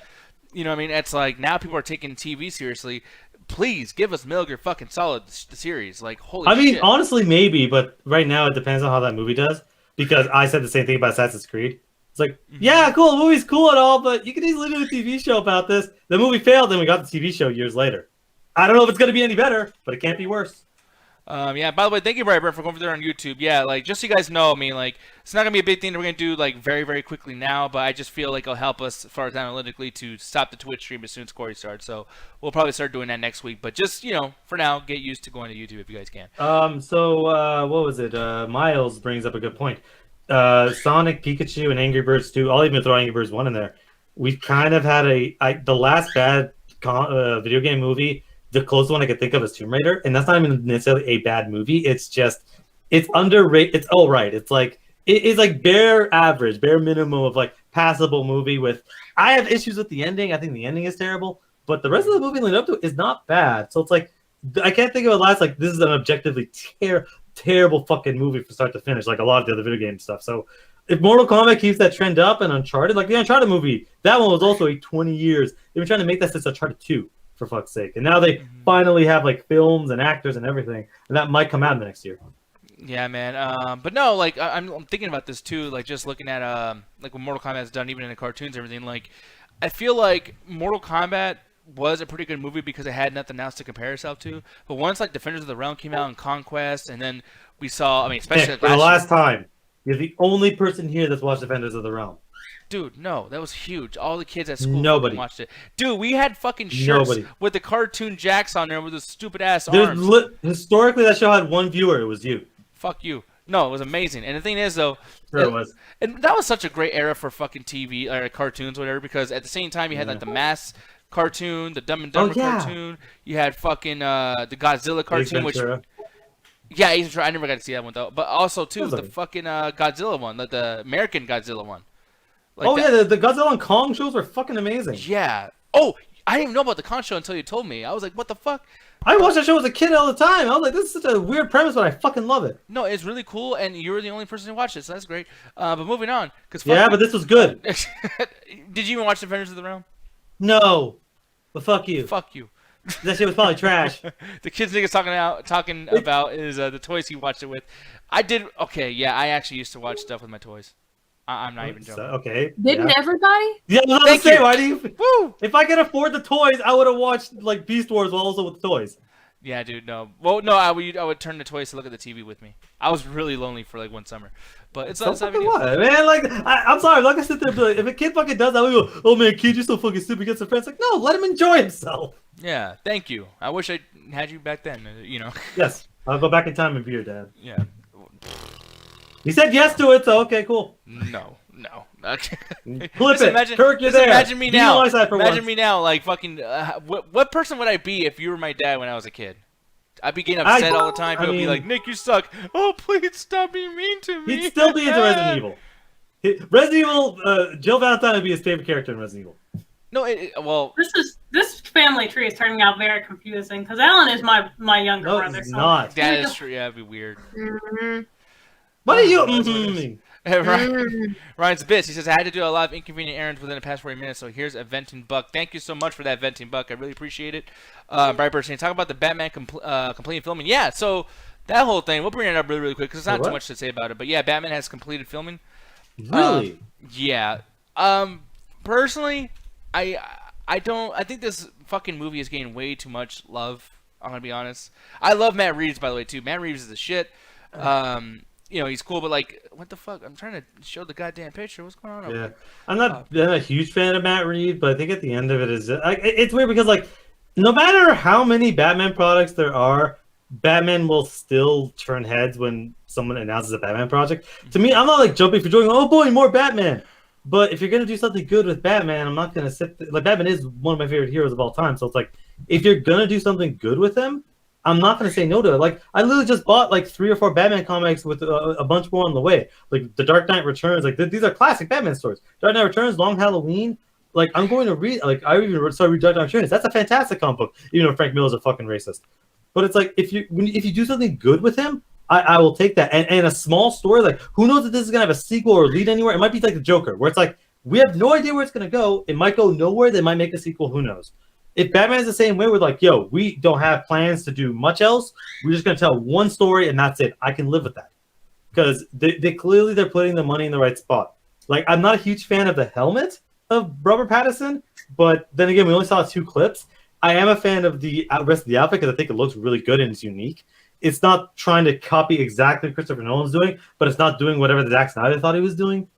Speaker 1: You know what I mean? It's like, now people are taking TV seriously. Please, give us Metal Gear fucking Solid, the series. Like, holy shit.
Speaker 3: I mean, honestly, maybe, but right now it depends on how that movie does. Because I said the same thing about Assassin's Creed. It's like, yeah, cool, the movie's cool and all, but you could easily do a TV show about this. The movie failed, and we got the TV show years later. I don't know if it's going to be any better, but it can't be worse.
Speaker 1: Yeah, by the way, thank you, Brett, for going over there on YouTube. Yeah, like, just so you guys know, I mean, like, it's not going to be a big thing that we're going to do, like, very, very quickly now, but I just feel like it'll help us, as far as analytically, to stop the Twitch stream as soon as Corey starts. So we'll probably start doing that next week. But just, for now, get used to going to YouTube if you guys can.
Speaker 3: What was it? Miles brings up a good point. Sonic, Pikachu, and Angry Birds 2. I'll even throw Angry Birds 1 in there. We've kind of had the last bad video game movie. The closest one I could think of is Tomb Raider, and that's not even necessarily a bad movie. It's underrated. It's all right. It's like it's like bare average, bare minimum of like passable movie. With I have issues with the ending. I think the ending is terrible, but the rest of the movie leading up to it is not bad. So it's like I can't think of a last like this is an objectively terrible fucking movie from start to finish, like a lot of the other video game stuff. So if Mortal Kombat keeps that trend up, and Uncharted, like the Uncharted movie, that one was also 20 years. They've been trying to make that since Uncharted 2. For fuck's sake. And now they finally have like films and actors and everything, and that might come out in the next year.
Speaker 1: Yeah, man. But no, like I'm thinking about this too. Like just looking at like what Mortal Kombat has done, even in the cartoons, and everything. Like I feel like Mortal Kombat was a pretty good movie because it had nothing else to compare itself to. But once like Defenders of the Realm came out and Conquest, and then we saw, I mean, especially
Speaker 3: For the last time, you're the only person here that's watched Defenders of the Realm.
Speaker 1: Dude, no, that was huge. All the kids at school
Speaker 3: Nobody
Speaker 1: watched it. Dude, we had fucking shirts with the cartoon Jacks on there with the stupid ass arms.
Speaker 3: Historically, that show had one viewer. It was you.
Speaker 1: Fuck you. No, it was amazing. And the thing is, though,
Speaker 3: Sure it was.
Speaker 1: And that was such a great era for fucking TV or cartoons, whatever. Because at the same time, you had like the Mass cartoon, the Dumb and Dumber cartoon. You had fucking the Godzilla cartoon, which. Yeah, Ace Ventura. I never got to see that one though. But also too, the fucking Godzilla one, the American Godzilla one.
Speaker 3: Like the Godzilla and Kong shows were fucking amazing.
Speaker 1: Yeah. Oh, I didn't even know about the Kong show until you told me. I was like, what the fuck?
Speaker 3: I watched that show as a kid all the time. I was like, this is such a weird premise, but I fucking love it.
Speaker 1: No, it's really cool, and you were the only person who watched it, so that's great. But moving on.
Speaker 3: But this was good.
Speaker 1: Did you even watch Defenders of the Realm?
Speaker 3: No. But fuck you.
Speaker 1: Fuck you.
Speaker 3: That shit was probably trash.
Speaker 1: The kids niggas talking about is the toys he watched it with. I did. Okay, yeah, I actually used to watch stuff with my toys. I'm not even joking.
Speaker 3: Okay.
Speaker 5: Didn't everybody?
Speaker 3: Yeah, I was gonna say, why do you?
Speaker 1: Woo!
Speaker 3: If I could afford the toys, I would have watched like Beast Wars also with the toys.
Speaker 1: Yeah, dude, no. Well, no, I would turn the toys to look at the TV with me. I was really lonely for like one summer, but it's
Speaker 3: So
Speaker 1: not a
Speaker 3: fucking
Speaker 1: video.
Speaker 3: what, man? Like, I'm sorry. Like I sit there, and be like, if a kid fucking does that, we go, "Oh man, kid, you're so fucking stupid." Gets some friends. Like, no, let him enjoy himself.
Speaker 1: Yeah, thank you. I wish I had you back then. You know.
Speaker 3: Yes, I'll go back in time and be your dad.
Speaker 1: Yeah.
Speaker 3: He said yes to it, so okay, cool.
Speaker 1: No. Okay.
Speaker 3: Flip
Speaker 1: Just
Speaker 3: it.
Speaker 1: imagine,
Speaker 3: Kirk, you're
Speaker 1: just
Speaker 3: there.
Speaker 1: imagine me
Speaker 3: Be on
Speaker 1: now.
Speaker 3: my side for
Speaker 1: Imagine
Speaker 3: once.
Speaker 1: me now, like fucking. What person would I be if you were my dad when I was a kid? I'd be getting upset all the time. People would be like, "Nick, you suck." Oh, please stop being mean to me.
Speaker 3: He'd still be into Resident Evil. Resident Evil, Jill Valentine would be his favorite character in Resident Evil.
Speaker 1: No, well,
Speaker 4: This family tree is turning out very confusing because Alan is my younger
Speaker 3: No,
Speaker 4: brother.
Speaker 3: it's
Speaker 4: So
Speaker 3: not.
Speaker 1: that is true. Yeah, it'd be weird.
Speaker 5: Mhm.
Speaker 3: What are you?
Speaker 1: That's what it is.
Speaker 3: Mm-hmm.
Speaker 1: Ryan's bits. He says, I had to do a lot of inconvenient errands within the past 40 minutes, so here's a venting buck. Thank you so much for that venting buck. I really appreciate it. Brightburst saying, talk about the Batman completing filming. Yeah, so that whole thing, we'll bring it up really, really quick because there's not too much to say about it. But yeah, Batman has completed filming.
Speaker 3: Really?
Speaker 1: Yeah. Personally, I think this fucking movie is getting way too much love. I'm gonna be honest. I love Matt Reeves, by the way, too. Matt Reeves is the shit. You know, he's cool, but like, what the fuck? I'm trying to show the goddamn picture. What's going on over
Speaker 3: Yeah,
Speaker 1: there?
Speaker 3: I'm not a huge fan of Matt Reeves, but I think at the end of it is like it's weird because like no matter how many Batman products there are, Batman will still turn heads when someone announces a Batman project. To me, I'm not like jumping for joy. Oh boy, more Batman! But if you're gonna do something good with Batman, I'm not gonna like Batman is one of my favorite heroes of all time. So it's like if you're gonna do something good with him, I'm not gonna say no to it. Like I literally just bought like 3 or 4 Batman comics with a bunch more on the way. Like the Dark Knight Returns. Like these are classic Batman stories. Dark Knight Returns, Long Halloween. Like I'm going to read. Like I even started reading Dark Knight Returns. That's a fantastic comic book. Even though Frank Miller's a fucking racist. But it's like if you do something good with him, I will take that. And a small story, like who knows if this is gonna have a sequel or lead anywhere? It might be like the Joker, where it's like we have no idea where it's gonna go. It might go nowhere. They might make a sequel. Who knows? If Batman's the same way, we're like, yo, we don't have plans to do much else. We're just gonna tell one story and that's it. I can live with that because they clearly they're putting the money in the right spot. Like I'm not a huge fan of the helmet of Robert Pattinson, but then again, we only saw 2 clips. I am a fan of the rest of the outfit because I think it looks really good and it's unique. It's not trying to copy exactly what Christopher Nolan's doing, but it's not doing whatever the Zack Snyder thought he was doing.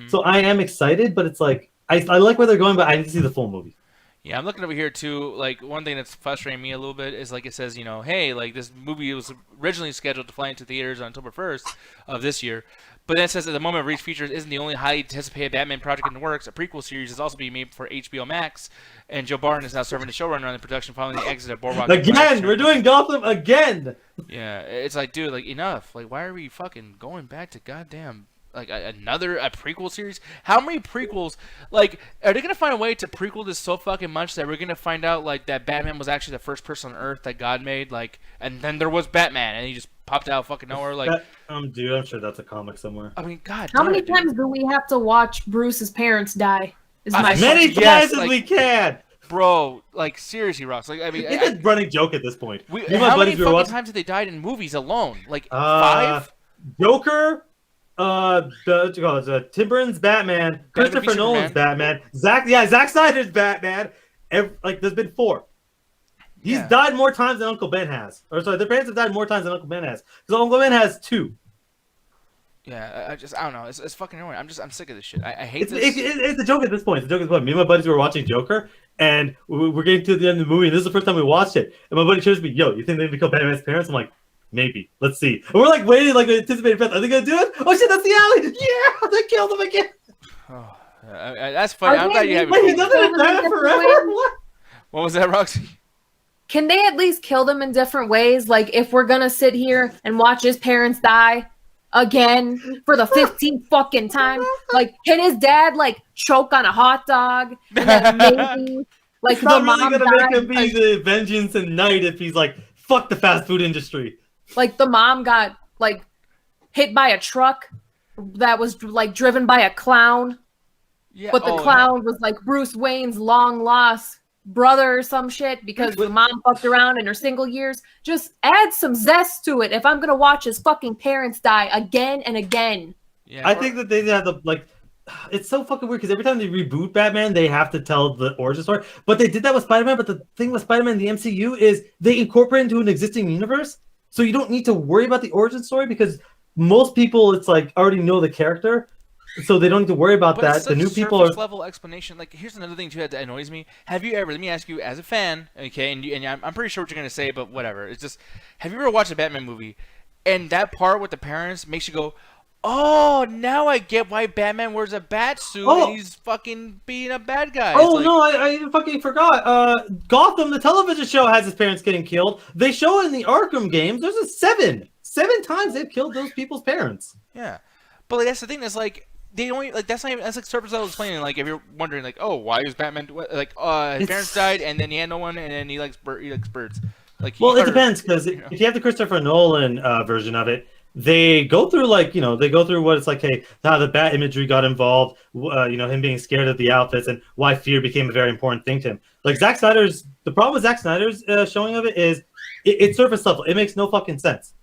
Speaker 3: So I am excited, but it's like I like where they're going, but I need to see the full movie.
Speaker 1: Yeah, I'm looking over here too. Like one thing that's frustrating me a little bit is like it says, you know, hey, like this movie was originally scheduled to fly into theaters on October 1st of this year, but then it says at the moment, Reach Features isn't the only highly anticipated Batman project in the works. A prequel series is also being made for HBO Max, and Joe Barton is now serving the showrunner on the production following the exit of Boardwalk.
Speaker 3: Again, we're doing Gotham again.
Speaker 1: Yeah, it's like, dude, like enough. Like, why are we fucking going back to goddamn? Like another prequel series? How many prequels? Like, are they gonna find a way to prequel this so fucking much that we're gonna find out like that Batman was actually the first person on Earth that God made? Like, and then there was Batman, and he just popped out of fucking nowhere. Like,
Speaker 3: dude, I'm sure that's a comic somewhere.
Speaker 1: I mean, God.
Speaker 5: How
Speaker 1: damn
Speaker 5: many
Speaker 1: it, dude.
Speaker 5: times do we have to watch Bruce's parents die? Is my
Speaker 1: As
Speaker 3: Many
Speaker 1: Yes,
Speaker 3: times as
Speaker 1: like-
Speaker 3: we can.
Speaker 1: Bro, like seriously, Ross. Like, I mean,
Speaker 3: It's a running joke at this point.
Speaker 1: we,
Speaker 3: Me and
Speaker 1: how
Speaker 3: my
Speaker 1: many
Speaker 3: buddies were
Speaker 1: fucking
Speaker 3: watching
Speaker 1: times have they died in movies alone? Like 5?
Speaker 3: Joker, Tim Burton's Batman, Christopher
Speaker 1: v
Speaker 3: Nolan's Batman, Zack Snyder's Batman. Like there's been 4. He's
Speaker 1: Yeah.
Speaker 3: died more times than Uncle Ben has. Or sorry, their parents have died more times than Uncle Ben has. Because Uncle Ben has 2.
Speaker 1: Yeah, I don't know. It's fucking annoying. I'm sick of this shit. I hate
Speaker 3: It's,
Speaker 1: this.
Speaker 3: it's a joke at this point. It's a joke at this point. Me and my buddies were watching Joker, and we're getting to the end of the movie, and this is the first time we watched it. And my buddy shows me, yo, you think they become Batman's parents? I'm like, maybe. Let's see. And we're like waiting, like anticipating breath. Are they gonna do it? Oh shit, that's the alley! Yeah, they killed him again.
Speaker 1: Oh, that's funny. I'm glad you have
Speaker 3: Wait, he
Speaker 1: it.
Speaker 3: doesn't die forever. What?
Speaker 1: What was that, Roxy?
Speaker 5: Can they at least kill them in different ways? Like, if we're gonna sit here and watch his parents die again for the 15th fucking time, like, can his dad, like, choke on a hot dog? And then maybe, like,
Speaker 3: It's not
Speaker 5: the
Speaker 3: really
Speaker 5: mom
Speaker 3: gonna make him
Speaker 5: died,
Speaker 3: be the vengeance and knight if he's like, fuck the fast food industry.
Speaker 5: like, the mom got, like, hit by a truck that was, like, driven by a clown.
Speaker 1: Yeah.
Speaker 5: But the clown was, like, Bruce Wayne's long-lost brother or some shit because the mom fucked around in her single years. Just add some zest to it if I'm gonna watch his fucking parents die again and again.
Speaker 1: Yeah.
Speaker 3: I think that they have the like it's so fucking weird because every time they reboot Batman, they have to tell the origin story. But they did that with Spider-Man. But the thing with Spider-Man in the MCU is they incorporate into an existing universe, so you don't need to worry about the origin story because most people, it's like already know the character, so they don't need to worry about
Speaker 1: But
Speaker 3: that.
Speaker 1: it's
Speaker 3: The
Speaker 1: such
Speaker 3: new
Speaker 1: a
Speaker 3: people are.
Speaker 1: level explanation. Like, here's another thing too that annoys me. Have you ever? Let me ask you, as a fan, okay? And I'm pretty sure what you're gonna say, but whatever. It's just, have you ever watched a Batman movie, and that part with the parents makes you go, "Oh, now I get why Batman wears a bat suit and he's fucking being a bad guy."
Speaker 3: Oh
Speaker 1: It's like,
Speaker 3: no, I even fucking forgot. Gotham, the television show, has his parents getting killed. They show it in the Arkham games. There's a seven times they've killed those people's parents.
Speaker 1: yeah, but like, that's the thing. That's like they don't like that's not even, that's like surface level explaining. Like if you're wondering, like, oh, why is Batman like his parents died and then he had no one and then he likes birds. Like,
Speaker 3: Well, it depends because if you have the Christopher Nolan version of it, they go through they go through what it's like. Hey, how the bat imagery got involved. Him being scared of the outfits and why fear became a very important thing to him. Like the problem with Zack Snyder's showing of it is it's surface level. It makes no fucking sense.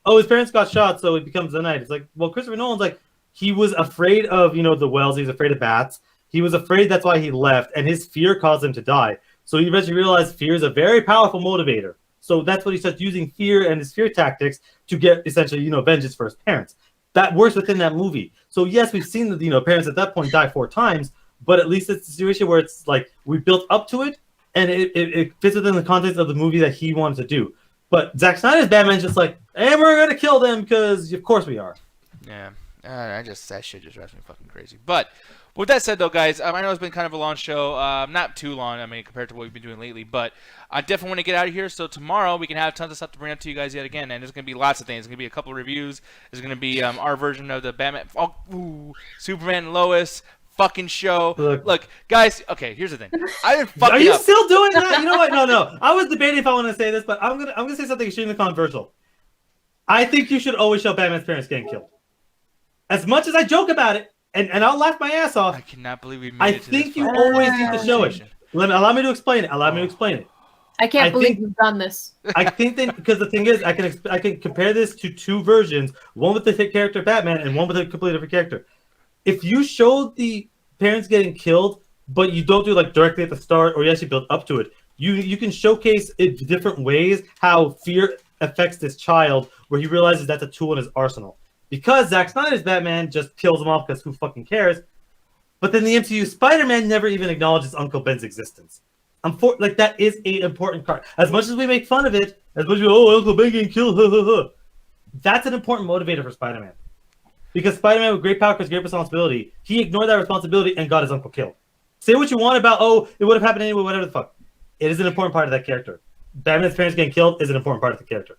Speaker 3: Oh, his parents got shot, so it becomes the night. It's like, well, Christopher Nolan's like, he was afraid of the wells. He was afraid of bats. He was afraid. That's why he left, and his fear caused him to die. So he eventually realized fear is a very powerful motivator. So that's what he starts using fear and his fear tactics to get essentially, vengeance for his parents. That works within that movie. So yes, we've seen the parents at that point die 4 times, but at least it's a situation where it's like we built up to it, and it fits within the context of the movie that he wanted to do. But Zack Snyder's Batman's just like, hey, we're gonna kill them because of course we are.
Speaker 1: Yeah, that shit just drives me fucking crazy. But with that said, though, guys, I know it's been kind of a long show. Not too long, I mean, compared to what we've been doing lately. But I definitely want to get out of here. So tomorrow we can have tons of stuff to bring up to you guys yet again. And there's going to be lots of things. There's going to be a couple of reviews. There's going to be our version of the Batman, Superman and Lois fucking show. Look, guys. Okay, here's the thing. I've been fucking
Speaker 3: Are you
Speaker 1: up.
Speaker 3: still doing that? You know what? No. I was debating if I want to say this, but I'm gonna say something extremely controversial. I think you should always show Batman's parents getting killed. As much as I joke about it, and I'll laugh my ass off.
Speaker 1: I cannot believe we made
Speaker 3: I
Speaker 1: it to
Speaker 3: think
Speaker 1: this
Speaker 3: you
Speaker 1: fucking
Speaker 3: always need to show it.
Speaker 1: conversation.
Speaker 3: Allow me to explain it.
Speaker 5: I can't
Speaker 3: I
Speaker 5: believe
Speaker 3: think-
Speaker 5: you've done this.
Speaker 3: I think that because the thing is, I can compare this to 2 versions, one with the character Batman and one with a completely different character. If you show the parents getting killed, but you don't do like directly at the start, or you actually build up to it, you can showcase it different ways how fear affects this child, where he realizes that's a tool in his arsenal. Because Zack Snyder's Batman just kills him off because who fucking cares? But then the MCU Spider-Man never even acknowledges Uncle Ben's existence. That is an important part. As much as we make fun of it, as much as Uncle Ben getting killed, that's an important motivator for Spider-Man. Because Spider-Man with great power comes great responsibility. He ignored that responsibility and got his uncle killed. Say what you want about, it would have happened anyway, whatever the fuck. It is an important part of that character. Batman's parents getting killed is an important part of the character.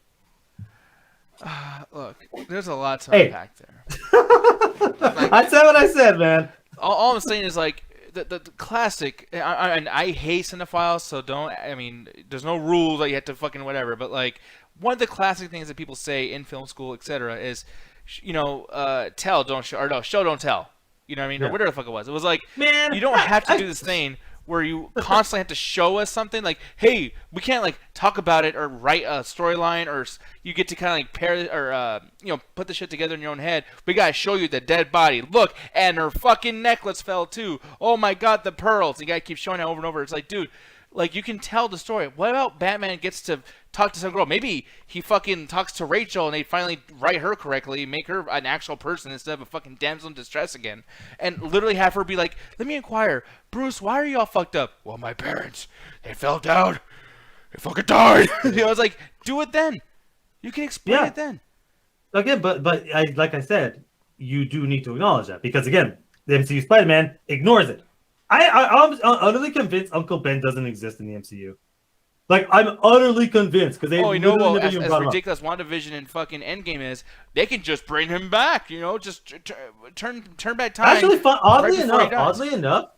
Speaker 1: Look, there's a lot to unpack there.
Speaker 3: I said what I said, man.
Speaker 1: All I'm saying is like the classic, and I hate cinephiles, so don't. I mean, there's no rules that you have to fucking whatever. But like one of the classic things that people say in film school, etc., is tell, don't show, or no, show, don't tell. You know what I mean?
Speaker 3: Yeah.
Speaker 1: Or whatever the fuck it was. It was like,
Speaker 3: Man,
Speaker 1: you don't have to do this thing where you constantly have to show us something. Like, hey, we can't like talk about it or write a storyline, or you get to kind of like pair or put the shit together in your own head. We gotta show you the dead body. Look, and her fucking necklace fell too. Oh my god, the pearls. You gotta keep showing it over and over. It's like, dude, like you can tell the story. What about Batman gets to talk to some girl? Maybe he fucking talks to Rachel and they finally write her correctly, make her an actual person instead of a fucking damsel in distress again, and literally have her be like, let me inquire, Bruce, why are you all fucked up? Well, my parents, they fell down, they fucking died. I was like, do it then. You can explain it then.
Speaker 3: Again, but like I said, you do need to acknowledge that because again, the MCU Spider-Man ignores it. I'm utterly convinced Uncle Ben doesn't exist in the MCU. Like, I'm utterly convinced because they never
Speaker 1: as
Speaker 3: even brought him up.
Speaker 1: ridiculous WandaVision and fucking Endgame is, they can just bring him back. Just turn back time.
Speaker 3: Actually, oddly
Speaker 1: right
Speaker 3: enough,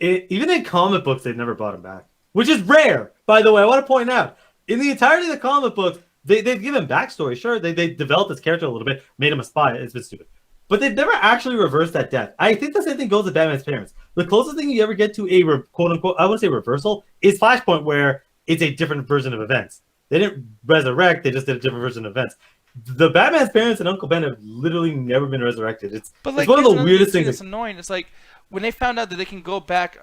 Speaker 3: even in comic books, they've never brought him back, which is rare. By the way, I want to point out, in the entirety of the comic books, they've given backstory. Sure, they developed his character a little bit, made him a spy. It's been stupid. But they've never actually reversed that death. I think the same thing goes with Batman's parents. The closest thing you ever get to a quote-unquote, I wouldn't say reversal, is Flashpoint, where it's a different version of events. They didn't resurrect, they just did a different version of events. the Batman's parents and Uncle Ben have literally never been resurrected. It's
Speaker 1: But
Speaker 3: it's one of
Speaker 1: here's
Speaker 3: the
Speaker 1: another
Speaker 3: weirdest
Speaker 1: thing
Speaker 3: things.
Speaker 1: that's annoying. It's like when they found out that they can go back.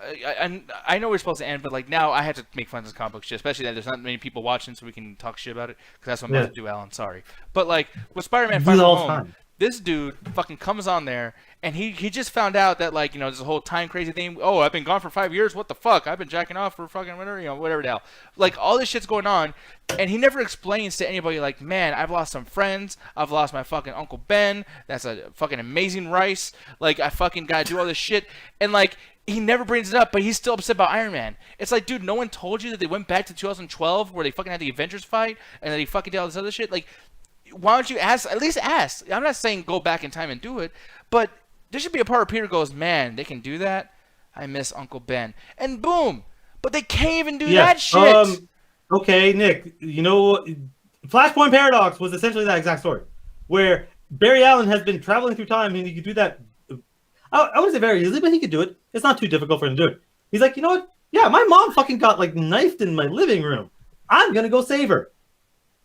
Speaker 1: I know we're supposed to end, but like now I have to make fun of this comic book shit, especially that there's not many people watching, so we can talk shit about it. Because that's what I'm about to do, Alan. Sorry, but like with Spider-Man
Speaker 3: Do
Speaker 1: Far
Speaker 3: it
Speaker 1: From
Speaker 3: all the
Speaker 1: Home,
Speaker 3: time.
Speaker 1: this dude fucking comes on there and he just found out that like there's a whole time crazy thing. Oh, I've been gone for 5 years. What the fuck? I've been jacking off for fucking whatever whatever the hell. Like all this shit's going on, and he never explains to anybody like, man, I've lost some friends. I've lost my fucking Uncle Ben. That's a fucking amazing rice. Like I fucking gotta do all this shit, and like he never brings it up, but he's still upset about Iron Man. It's like, dude, no one told you that they went back to 2012 where they fucking had the Avengers fight and then he fucking did all this other shit. Like, why don't you ask? At least ask. I'm not saying go back in time and do it, but there should be a part where Peter goes, man, they can do that. I miss Uncle Ben, and boom. But they can't even do that shit.
Speaker 3: Okay, Nick. Flashpoint Paradox was essentially that exact story, where Barry Allen has been traveling through time and he could do that. I wouldn't say very easily, but he could do it. It's not too difficult for him to do it. He's like, you know what? Yeah, my mom fucking got like knifed in my living room. I'm gonna go save her,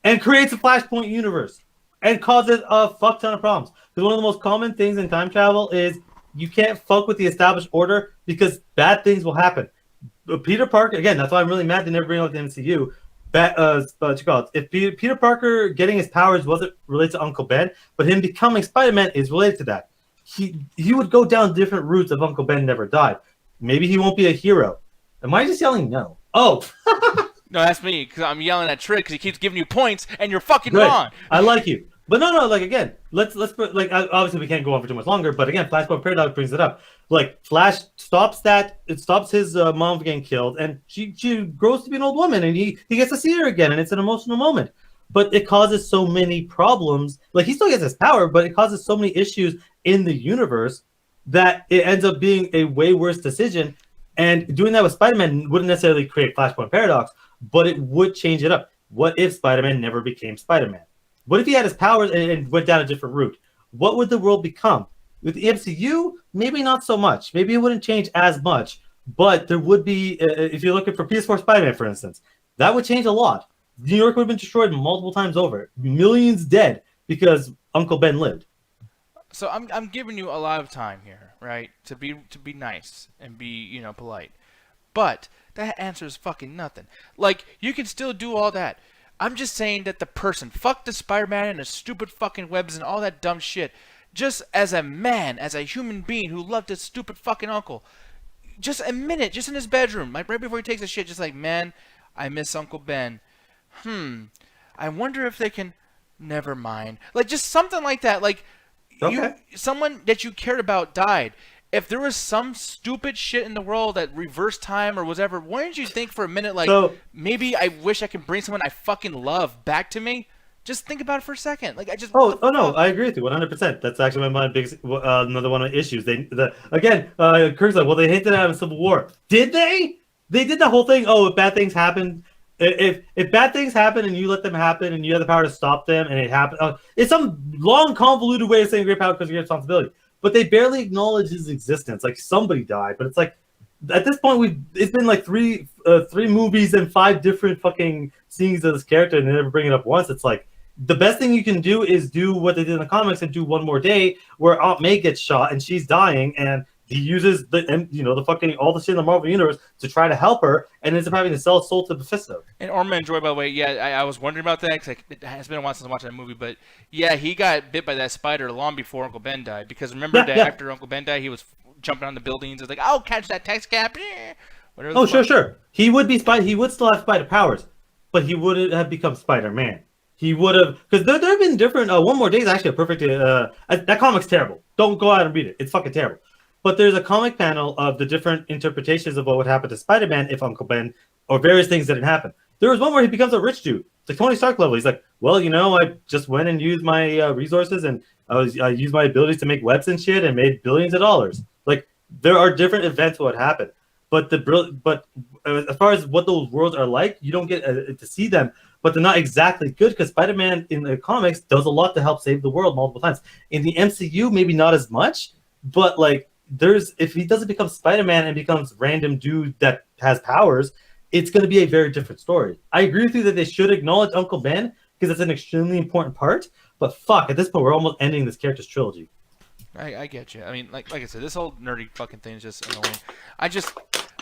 Speaker 3: and creates a Flashpoint universe and causes a fuck ton of problems. Because one of the most common things in time travel is you can't fuck with the established order because bad things will happen. Peter Parker, again, that's why I'm really mad they never bring up the MCU. If Peter Parker getting his powers wasn't related to Uncle Ben, but him becoming Spider-Man is related to that. He would go down different routes if Uncle Ben never died. Maybe he won't be a hero. Am I just yelling no? Oh.
Speaker 1: No, that's me, because I'm yelling at Trick because he keeps giving you points, and you're fucking
Speaker 3: Good.
Speaker 1: wrong.
Speaker 3: I like you. But no, like, again, let's put, like, obviously we can't go on for too much longer, but again, Flashpoint Paradox brings it up. Like, Flash stops his mom from getting killed, and she grows to be an old woman, and he gets to see her again, and it's an emotional moment. But it causes so many problems. Like, he still gets his power, but it causes so many issues in the universe that it ends up being a way worse decision. And doing that with Spider-Man wouldn't necessarily create Flashpoint Paradox, but it would change it up. What if Spider-Man never became Spider-Man? What if he had his powers and went down a different route? What would the world become? With the MCU, maybe not so much. Maybe it wouldn't change as much, but there would be, if you're looking for PS4 Spider-Man, for instance, that would change a lot. New York would have been destroyed multiple times over. Millions dead because Uncle Ben lived.
Speaker 1: So I'm giving you a lot of time here, right? To be nice and be, polite. But that answer is fucking nothing. Like, you can still do all that. I'm just saying that the person, fuck the Spider-Man and the stupid fucking webs and all that dumb shit. Just as a man, as a human being who loved his stupid fucking uncle, just a minute, just in his bedroom, like right before he takes a shit, just like, man, I miss Uncle Ben. I wonder if they can. Never mind. Like, just something like that. Like,
Speaker 3: Okay.
Speaker 1: someone that you cared about died. If there was some stupid shit in the world that reversed time or whatever, wouldn't you think for a minute, like, maybe I wish I could bring someone I fucking love back to me? Just think about it for a second. Like, I just.
Speaker 3: Oh no, I agree with you 100%. That's actually my biggest another one of my issues. Kirk's like, well, they hinted at a Civil War. Did they? They did the whole thing. Oh, if bad things happen, if bad things happen and you let them happen and you have the power to stop them and it happens, it's some long convoluted way of saying great power because of your responsibility. But they barely acknowledge his existence. Like, somebody died, but it's like at this point it's been like three movies and 5 different fucking scenes of this character and they never bring it up once. It's like the best thing you can do is do what they did in the comics and do one more day where Aunt May gets shot and she's dying and he uses the fucking all the shit in the Marvel universe to try to help her and ends up having to sell his soul to Mephisto.
Speaker 1: And Orman Joy, by the way, yeah, I was wondering about that because it has been a while since I watched that movie, but yeah, he got bit by that spider long before Uncle Ben died. Because remember after Uncle Ben died, he was jumping on the buildings. It was like, "I'll catch that tax cap."
Speaker 3: Sure. He would be He would still have spider powers, but he wouldn't have become Spider-Man. He would have, because there have been different. One More Day is actually a perfect. That comic's terrible. Don't go out and read it. It's fucking terrible. But there's a comic panel of the different interpretations of what would happen to Spider-Man if Uncle Ben or various things didn't happen. There was one where he becomes a rich dude. It's like Tony Stark level. He's like, well, I just went and used my resources and I used my abilities to make webs and shit and made billions of dollars. Like, there are different events what happen. But as far as what those worlds are like, you don't get to see them. But they're not exactly good because Spider-Man in the comics does a lot to help save the world multiple times. In the MCU, maybe not as much, but like if he doesn't become Spider-Man and becomes random dude that has powers, it's going to be a very different story. I agree with you that they should acknowledge Uncle Ben because it's an extremely important part, But fuck, at this point, we're almost ending this character's trilogy.
Speaker 1: I get you. I mean, like I said, this whole nerdy fucking thing is just annoying.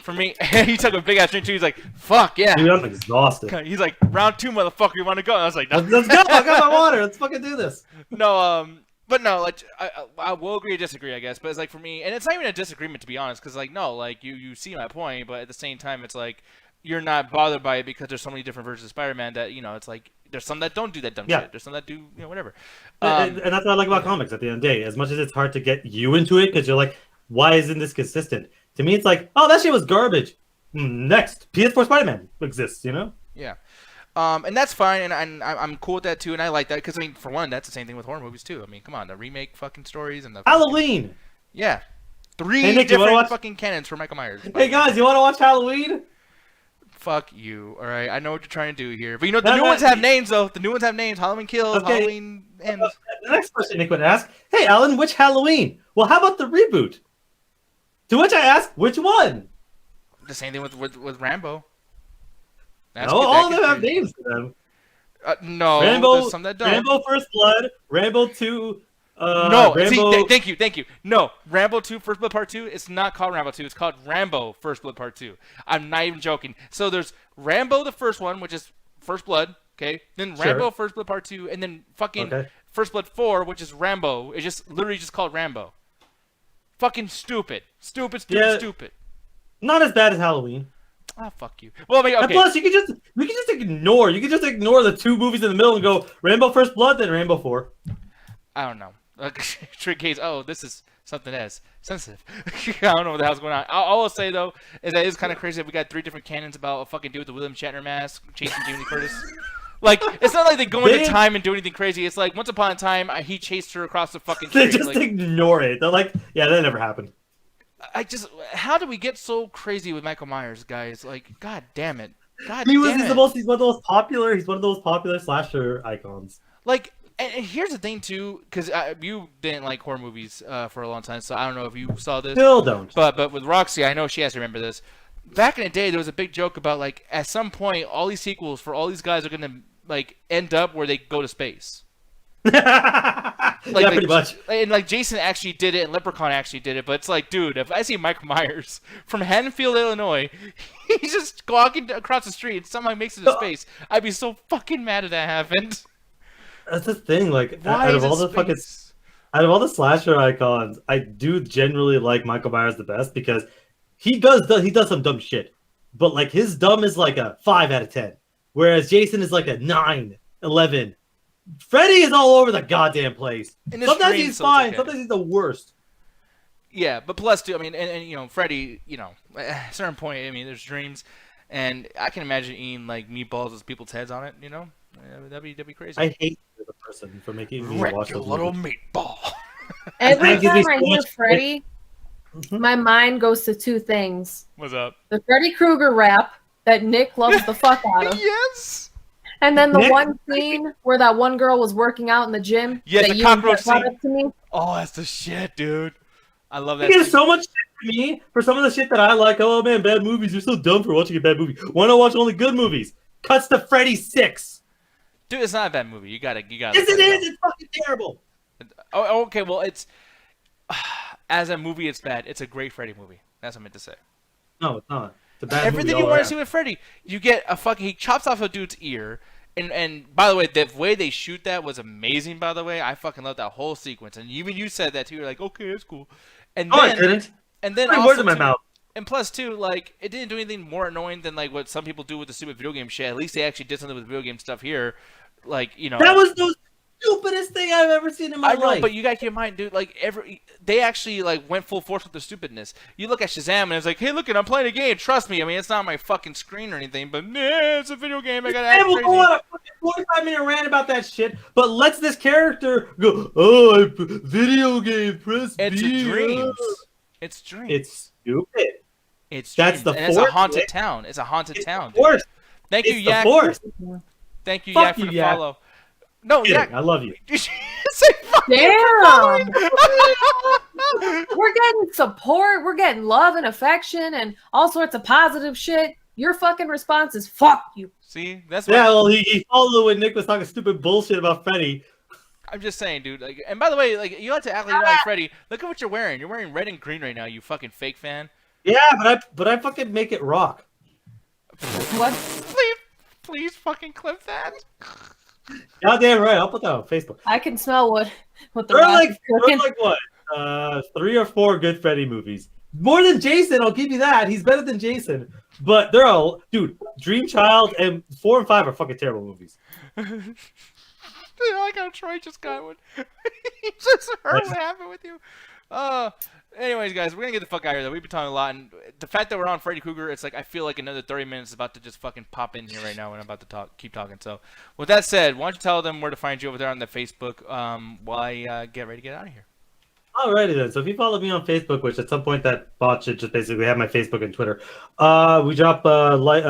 Speaker 1: For me, he took a big ass drink too. He's like, fuck yeah.
Speaker 3: Dude, I'm exhausted.
Speaker 1: He's like, round 2, motherfucker, you want to go? And I was like, no.
Speaker 3: Let's go. I got my water. Let's fucking do this.
Speaker 1: No, but no, like I will agree or disagree, I guess. But it's like for me, and it's not even a disagreement to be honest, because like no, like you see my point, but at the same time, it's like you're not bothered by it because there's so many different versions of Spider-Man that it's like there's some that don't do that dumb shit. There's some that do whatever.
Speaker 3: And that's what I like about comics. At the end of the day, as much as it's hard to get you into it because you're like, why isn't this consistent? To me, it's like, oh, that shit was garbage. Next, PS4 Spider-Man exists,
Speaker 1: Yeah. And that's fine, and I'm cool with that too, and I like that because I mean, for one, that's the same thing with horror movies too. I mean, come on, the remake fucking stories and the
Speaker 3: Halloween.
Speaker 1: Yeah, 3
Speaker 3: Hey, Nick,
Speaker 1: different fucking canons for Michael Myers.
Speaker 3: Hey guys, you want to watch Halloween?
Speaker 1: Fuck you. All right, I know what you're trying to do here, but the new ones have names though. The new ones have names. Halloween Kills,
Speaker 3: Okay.
Speaker 1: Halloween Ends.
Speaker 3: The next question Nick would ask, hey Alan, which Halloween? Well, how about the reboot? To which I ask, which one?
Speaker 1: The same thing with Rambo.
Speaker 3: No, all of them have names to them.
Speaker 1: No,
Speaker 3: Rambo,
Speaker 1: there's some that don't.
Speaker 3: Rambo First Blood, Rambo 2.
Speaker 1: No,
Speaker 3: Rambo...
Speaker 1: see, thank you. No, Rambo 2 First Blood Part 2, it's not called Rambo 2, it's called Rambo First Blood Part 2. I'm not even joking. So there's Rambo the first one, which is First Blood, okay? Then Rambo First Blood Part 2, and then fucking First Blood 4, which is Rambo. It's just literally just called Rambo. Fucking stupid. Stupid.
Speaker 3: Not as bad as Halloween.
Speaker 1: Ah, fuck you. Well, I mean, okay.
Speaker 3: And plus, we can just ignore. You can just ignore the 2 movies in the middle and go Rambo First Blood, then Rambo 4.
Speaker 1: I don't know. Trick case. Oh, this is something that's sensitive. I don't know what the hell's going on. All I'll say though is that it's kind of crazy that we got 3 different canons about a fucking dude with the William Shatner mask chasing Jamie Lee Curtis. Like, it's not like they go into time and do anything crazy. It's like once upon a time he chased her across the fucking street.
Speaker 3: They just ignore it. They're like, yeah, that never happened.
Speaker 1: How do we get so crazy with Michael Myers, guys? Like, god damn it.
Speaker 3: He's one of those popular slasher icons.
Speaker 1: Like, and here's the thing too, because you didn't like horror movies for a long time, so I don't know if you saw this.
Speaker 3: Still don't.
Speaker 1: But with Roxy, I know she has to remember this. Back in the day, there was a big joke about like at some point, all these sequels for all these guys are gonna like end up where they go to space.
Speaker 3: Yeah, pretty much.
Speaker 1: And like Jason actually did it, and Leprechaun actually did it. But it's like, dude, if I see Michael Myers from Haddonfield, Illinois, he's just walking across the street and somehow makes it to space, I'd be so fucking mad if that happened.
Speaker 3: That's the thing. Like, out of all the slasher icons, I do generally like Michael Myers the best because he does some dumb shit, but like his dumb is like a 5 out of 10, whereas Jason is like a 9, 11. Freddy is all over the goddamn place. Sometimes he's fine. Okay. Sometimes he's the worst.
Speaker 1: Yeah, but plus too, I mean, and Freddy, at a certain point, I mean, there's dreams, and I can imagine eating like meatballs with people's heads on it. That'd be crazy.
Speaker 3: I hate the person for making me watch those
Speaker 1: little
Speaker 3: movies.
Speaker 1: meatball.
Speaker 5: Every time I hear Freddy, my mind goes to 2 things.
Speaker 1: What's up?
Speaker 5: The Freddy Krueger rap that Nick loves the fuck out of.
Speaker 1: Yes.
Speaker 5: And then the one scene where that one girl was working out in the gym.
Speaker 1: Yes, the cockroach scene.
Speaker 5: To me.
Speaker 1: Oh, that's the shit, dude. I love that.
Speaker 3: You get so much shit for me for some of the shit that I like. Oh man, bad movies. You're so dumb for watching a bad movie. Why not watch only good movies? Cuts to Freddy 6.
Speaker 1: Dude, it's not a bad movie. You gotta.
Speaker 3: Yes, it is. It's fucking terrible.
Speaker 1: Oh, okay. Well, it's as a movie, it's bad. It's a great Freddy movie. That's what I meant to say.
Speaker 3: No, it's not. It's a bad
Speaker 1: Everything
Speaker 3: movie
Speaker 1: you want to see with Freddy, you get he chops off a dude's ear. And by the way, the way they shoot that was amazing. By the way, I fucking love that whole sequence. And even you said that too. You're like, okay, that's cool. And then,
Speaker 3: I didn't.
Speaker 1: And then
Speaker 3: I
Speaker 1: also
Speaker 3: words in my mouth.
Speaker 1: And plus too, like it didn't do anything more annoying than like what some people do with the stupid video game shit. At least they actually did something with video game stuff here. Like
Speaker 3: that was the stupidest thing I've ever seen in my life.
Speaker 1: I know, but you gotta keep in mind, dude. Like they actually like went full force with the stupidness. You look at Shazam and it's like, hey, look, I'm playing a game. Trust me. I mean, it's not on my fucking screen or anything, but it's a video game. I gotta act crazy.
Speaker 3: Go on a fucking 45-minute rant about that shit, but lets this character go. Oh, video game. Press
Speaker 1: it's
Speaker 3: B.
Speaker 1: Dreams. It's dreams.
Speaker 3: It's stupid.
Speaker 1: It's
Speaker 3: that's
Speaker 1: dreams.
Speaker 3: the
Speaker 1: and
Speaker 3: force.
Speaker 1: It's a haunted town. It's a haunted town.
Speaker 3: Force.
Speaker 1: Thank you,
Speaker 3: it's
Speaker 1: Yak. Thank you,
Speaker 3: Fuck
Speaker 1: Yak, for the follow. No,
Speaker 3: Yak. I love you.
Speaker 5: Damn. We're getting support. We're getting love and affection and all sorts of positive shit. Your fucking response is fuck you.
Speaker 1: See, that's
Speaker 3: well, he followed when Nick was talking stupid bullshit about Freddy.
Speaker 1: I'm just saying, dude. Like, and by the way, like you like to act like you're like Freddy. Look at what you're wearing. You're wearing red and green right now. You fucking fake fan.
Speaker 3: Yeah, but I fucking make it rock.
Speaker 5: What?
Speaker 1: Please fucking clip that.
Speaker 3: Goddamn right. I'll put that on Facebook.
Speaker 5: I can smell what the
Speaker 3: There are
Speaker 5: Rock
Speaker 3: like,
Speaker 5: is cooking.
Speaker 3: what? 3 or 4 good Freddy movies. More than Jason, I'll give you that. He's better than Jason. But they're all, dude, Dream Child and 4 and 5 are fucking terrible movies.
Speaker 1: Dude, I got Troy just got one. He just heard what happened with you. Anyways, guys, we're gonna get the fuck out of here. Though we've been talking a lot, and the fact that we're on Freddy Krueger, it's like I feel like another 30 minutes is about to just fucking pop in here right now when I'm about to keep talking. So, with that said, why don't you tell them where to find you over there on the Facebook while I get ready to get out of here.
Speaker 3: Alrighty then. So if you follow me on Facebook, which at some point that bot should just basically have my Facebook and Twitter, we drop a like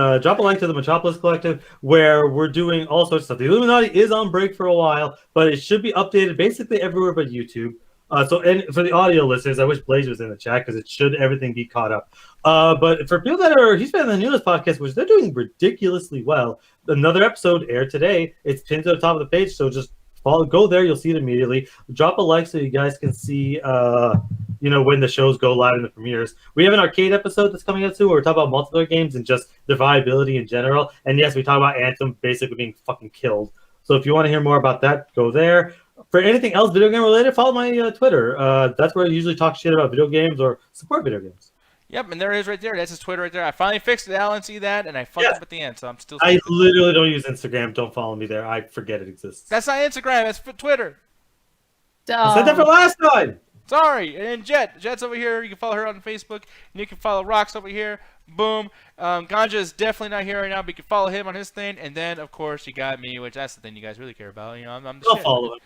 Speaker 3: to the Metropolis Collective where we're doing all sorts of stuff. The Illuminati is on break for a while, but it should be updated basically everywhere but YouTube. And for the audio listeners, I wish Blaze was in the chat because it should everything be caught up. But for people that are he's been on the newest podcast, which they're doing ridiculously well. Another episode aired today. It's pinned to the top of the page, so just go there, you'll see it immediately. Drop a like so you guys can see when the shows go live in the premieres. We have an arcade episode that's coming out soon where we're talking about multiplayer games and just their viability in general. And yes, we talk about Anthem basically being fucking killed. So if you want to hear more about that, go there. For anything else video game related, follow my Twitter. That's where I usually talk shit about video games or support video games.
Speaker 1: Yep, and there it is right there. That's his Twitter right there. I finally fixed it, Alan. See that? And I fucked up at the end, so I'm still.
Speaker 3: I literally don't use Instagram. Don't follow me there. I forget it exists.
Speaker 1: That's not Instagram. That's for Twitter.
Speaker 3: I said that for last time.
Speaker 1: Sorry. And then Jet's over here. You can follow her on Facebook. And you can follow Rox over here. Boom. Ganja is definitely not here right now, but you can follow him on his thing. And then, of course, you got me, which that's the thing you guys really care about. I'm the
Speaker 3: I'll
Speaker 1: shit.
Speaker 3: follow him.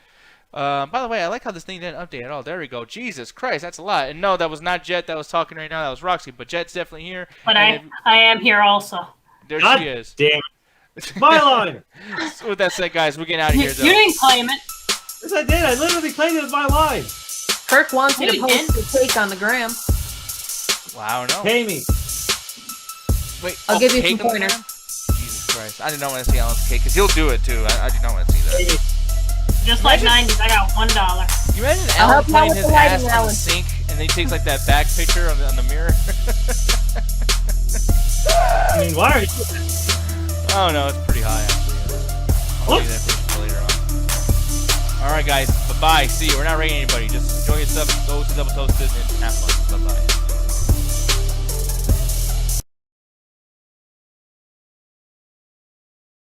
Speaker 1: By the way, I like how this thing didn't update at all. There we go. Jesus Christ, that's a lot. And no, that was not Jet that was talking right now. That was Roxy. But Jet's definitely here.
Speaker 4: But I am here also.
Speaker 1: There
Speaker 3: God
Speaker 1: she is.
Speaker 3: Damn it. My line.
Speaker 1: With that said, guys, we're getting out of here, though.
Speaker 4: You didn't claim it.
Speaker 3: Yes, I did. I literally claimed it as my line.
Speaker 5: Kirk wants me to
Speaker 4: You
Speaker 5: post
Speaker 4: did.
Speaker 5: the take on the gram.
Speaker 1: Wow, no.
Speaker 3: Pay me.
Speaker 1: Wait,
Speaker 5: I'll give you
Speaker 1: cake
Speaker 5: some
Speaker 1: on the
Speaker 5: pointers.
Speaker 1: ground? Jesus Christ. I do not want to see Alan's cake, because he'll do it, too. I do not want to see that.
Speaker 4: Just like 90s, I got $1.
Speaker 1: You imagine
Speaker 5: I'll
Speaker 1: Alan
Speaker 5: help you out
Speaker 1: playing
Speaker 5: with
Speaker 1: his
Speaker 5: the
Speaker 1: ass
Speaker 5: lighting,
Speaker 1: on the
Speaker 5: Alan.
Speaker 1: sink, and then he takes, like, that back picture on the mirror?
Speaker 3: I mean, why are you?
Speaker 1: Oh, no, it's pretty high, actually. I'll
Speaker 3: What?
Speaker 1: leave that for later on. Alright, guys. Bye-bye. See you. We're not rating anybody. Just enjoy yourself. Go to Double Toasted and have fun. Bye-bye.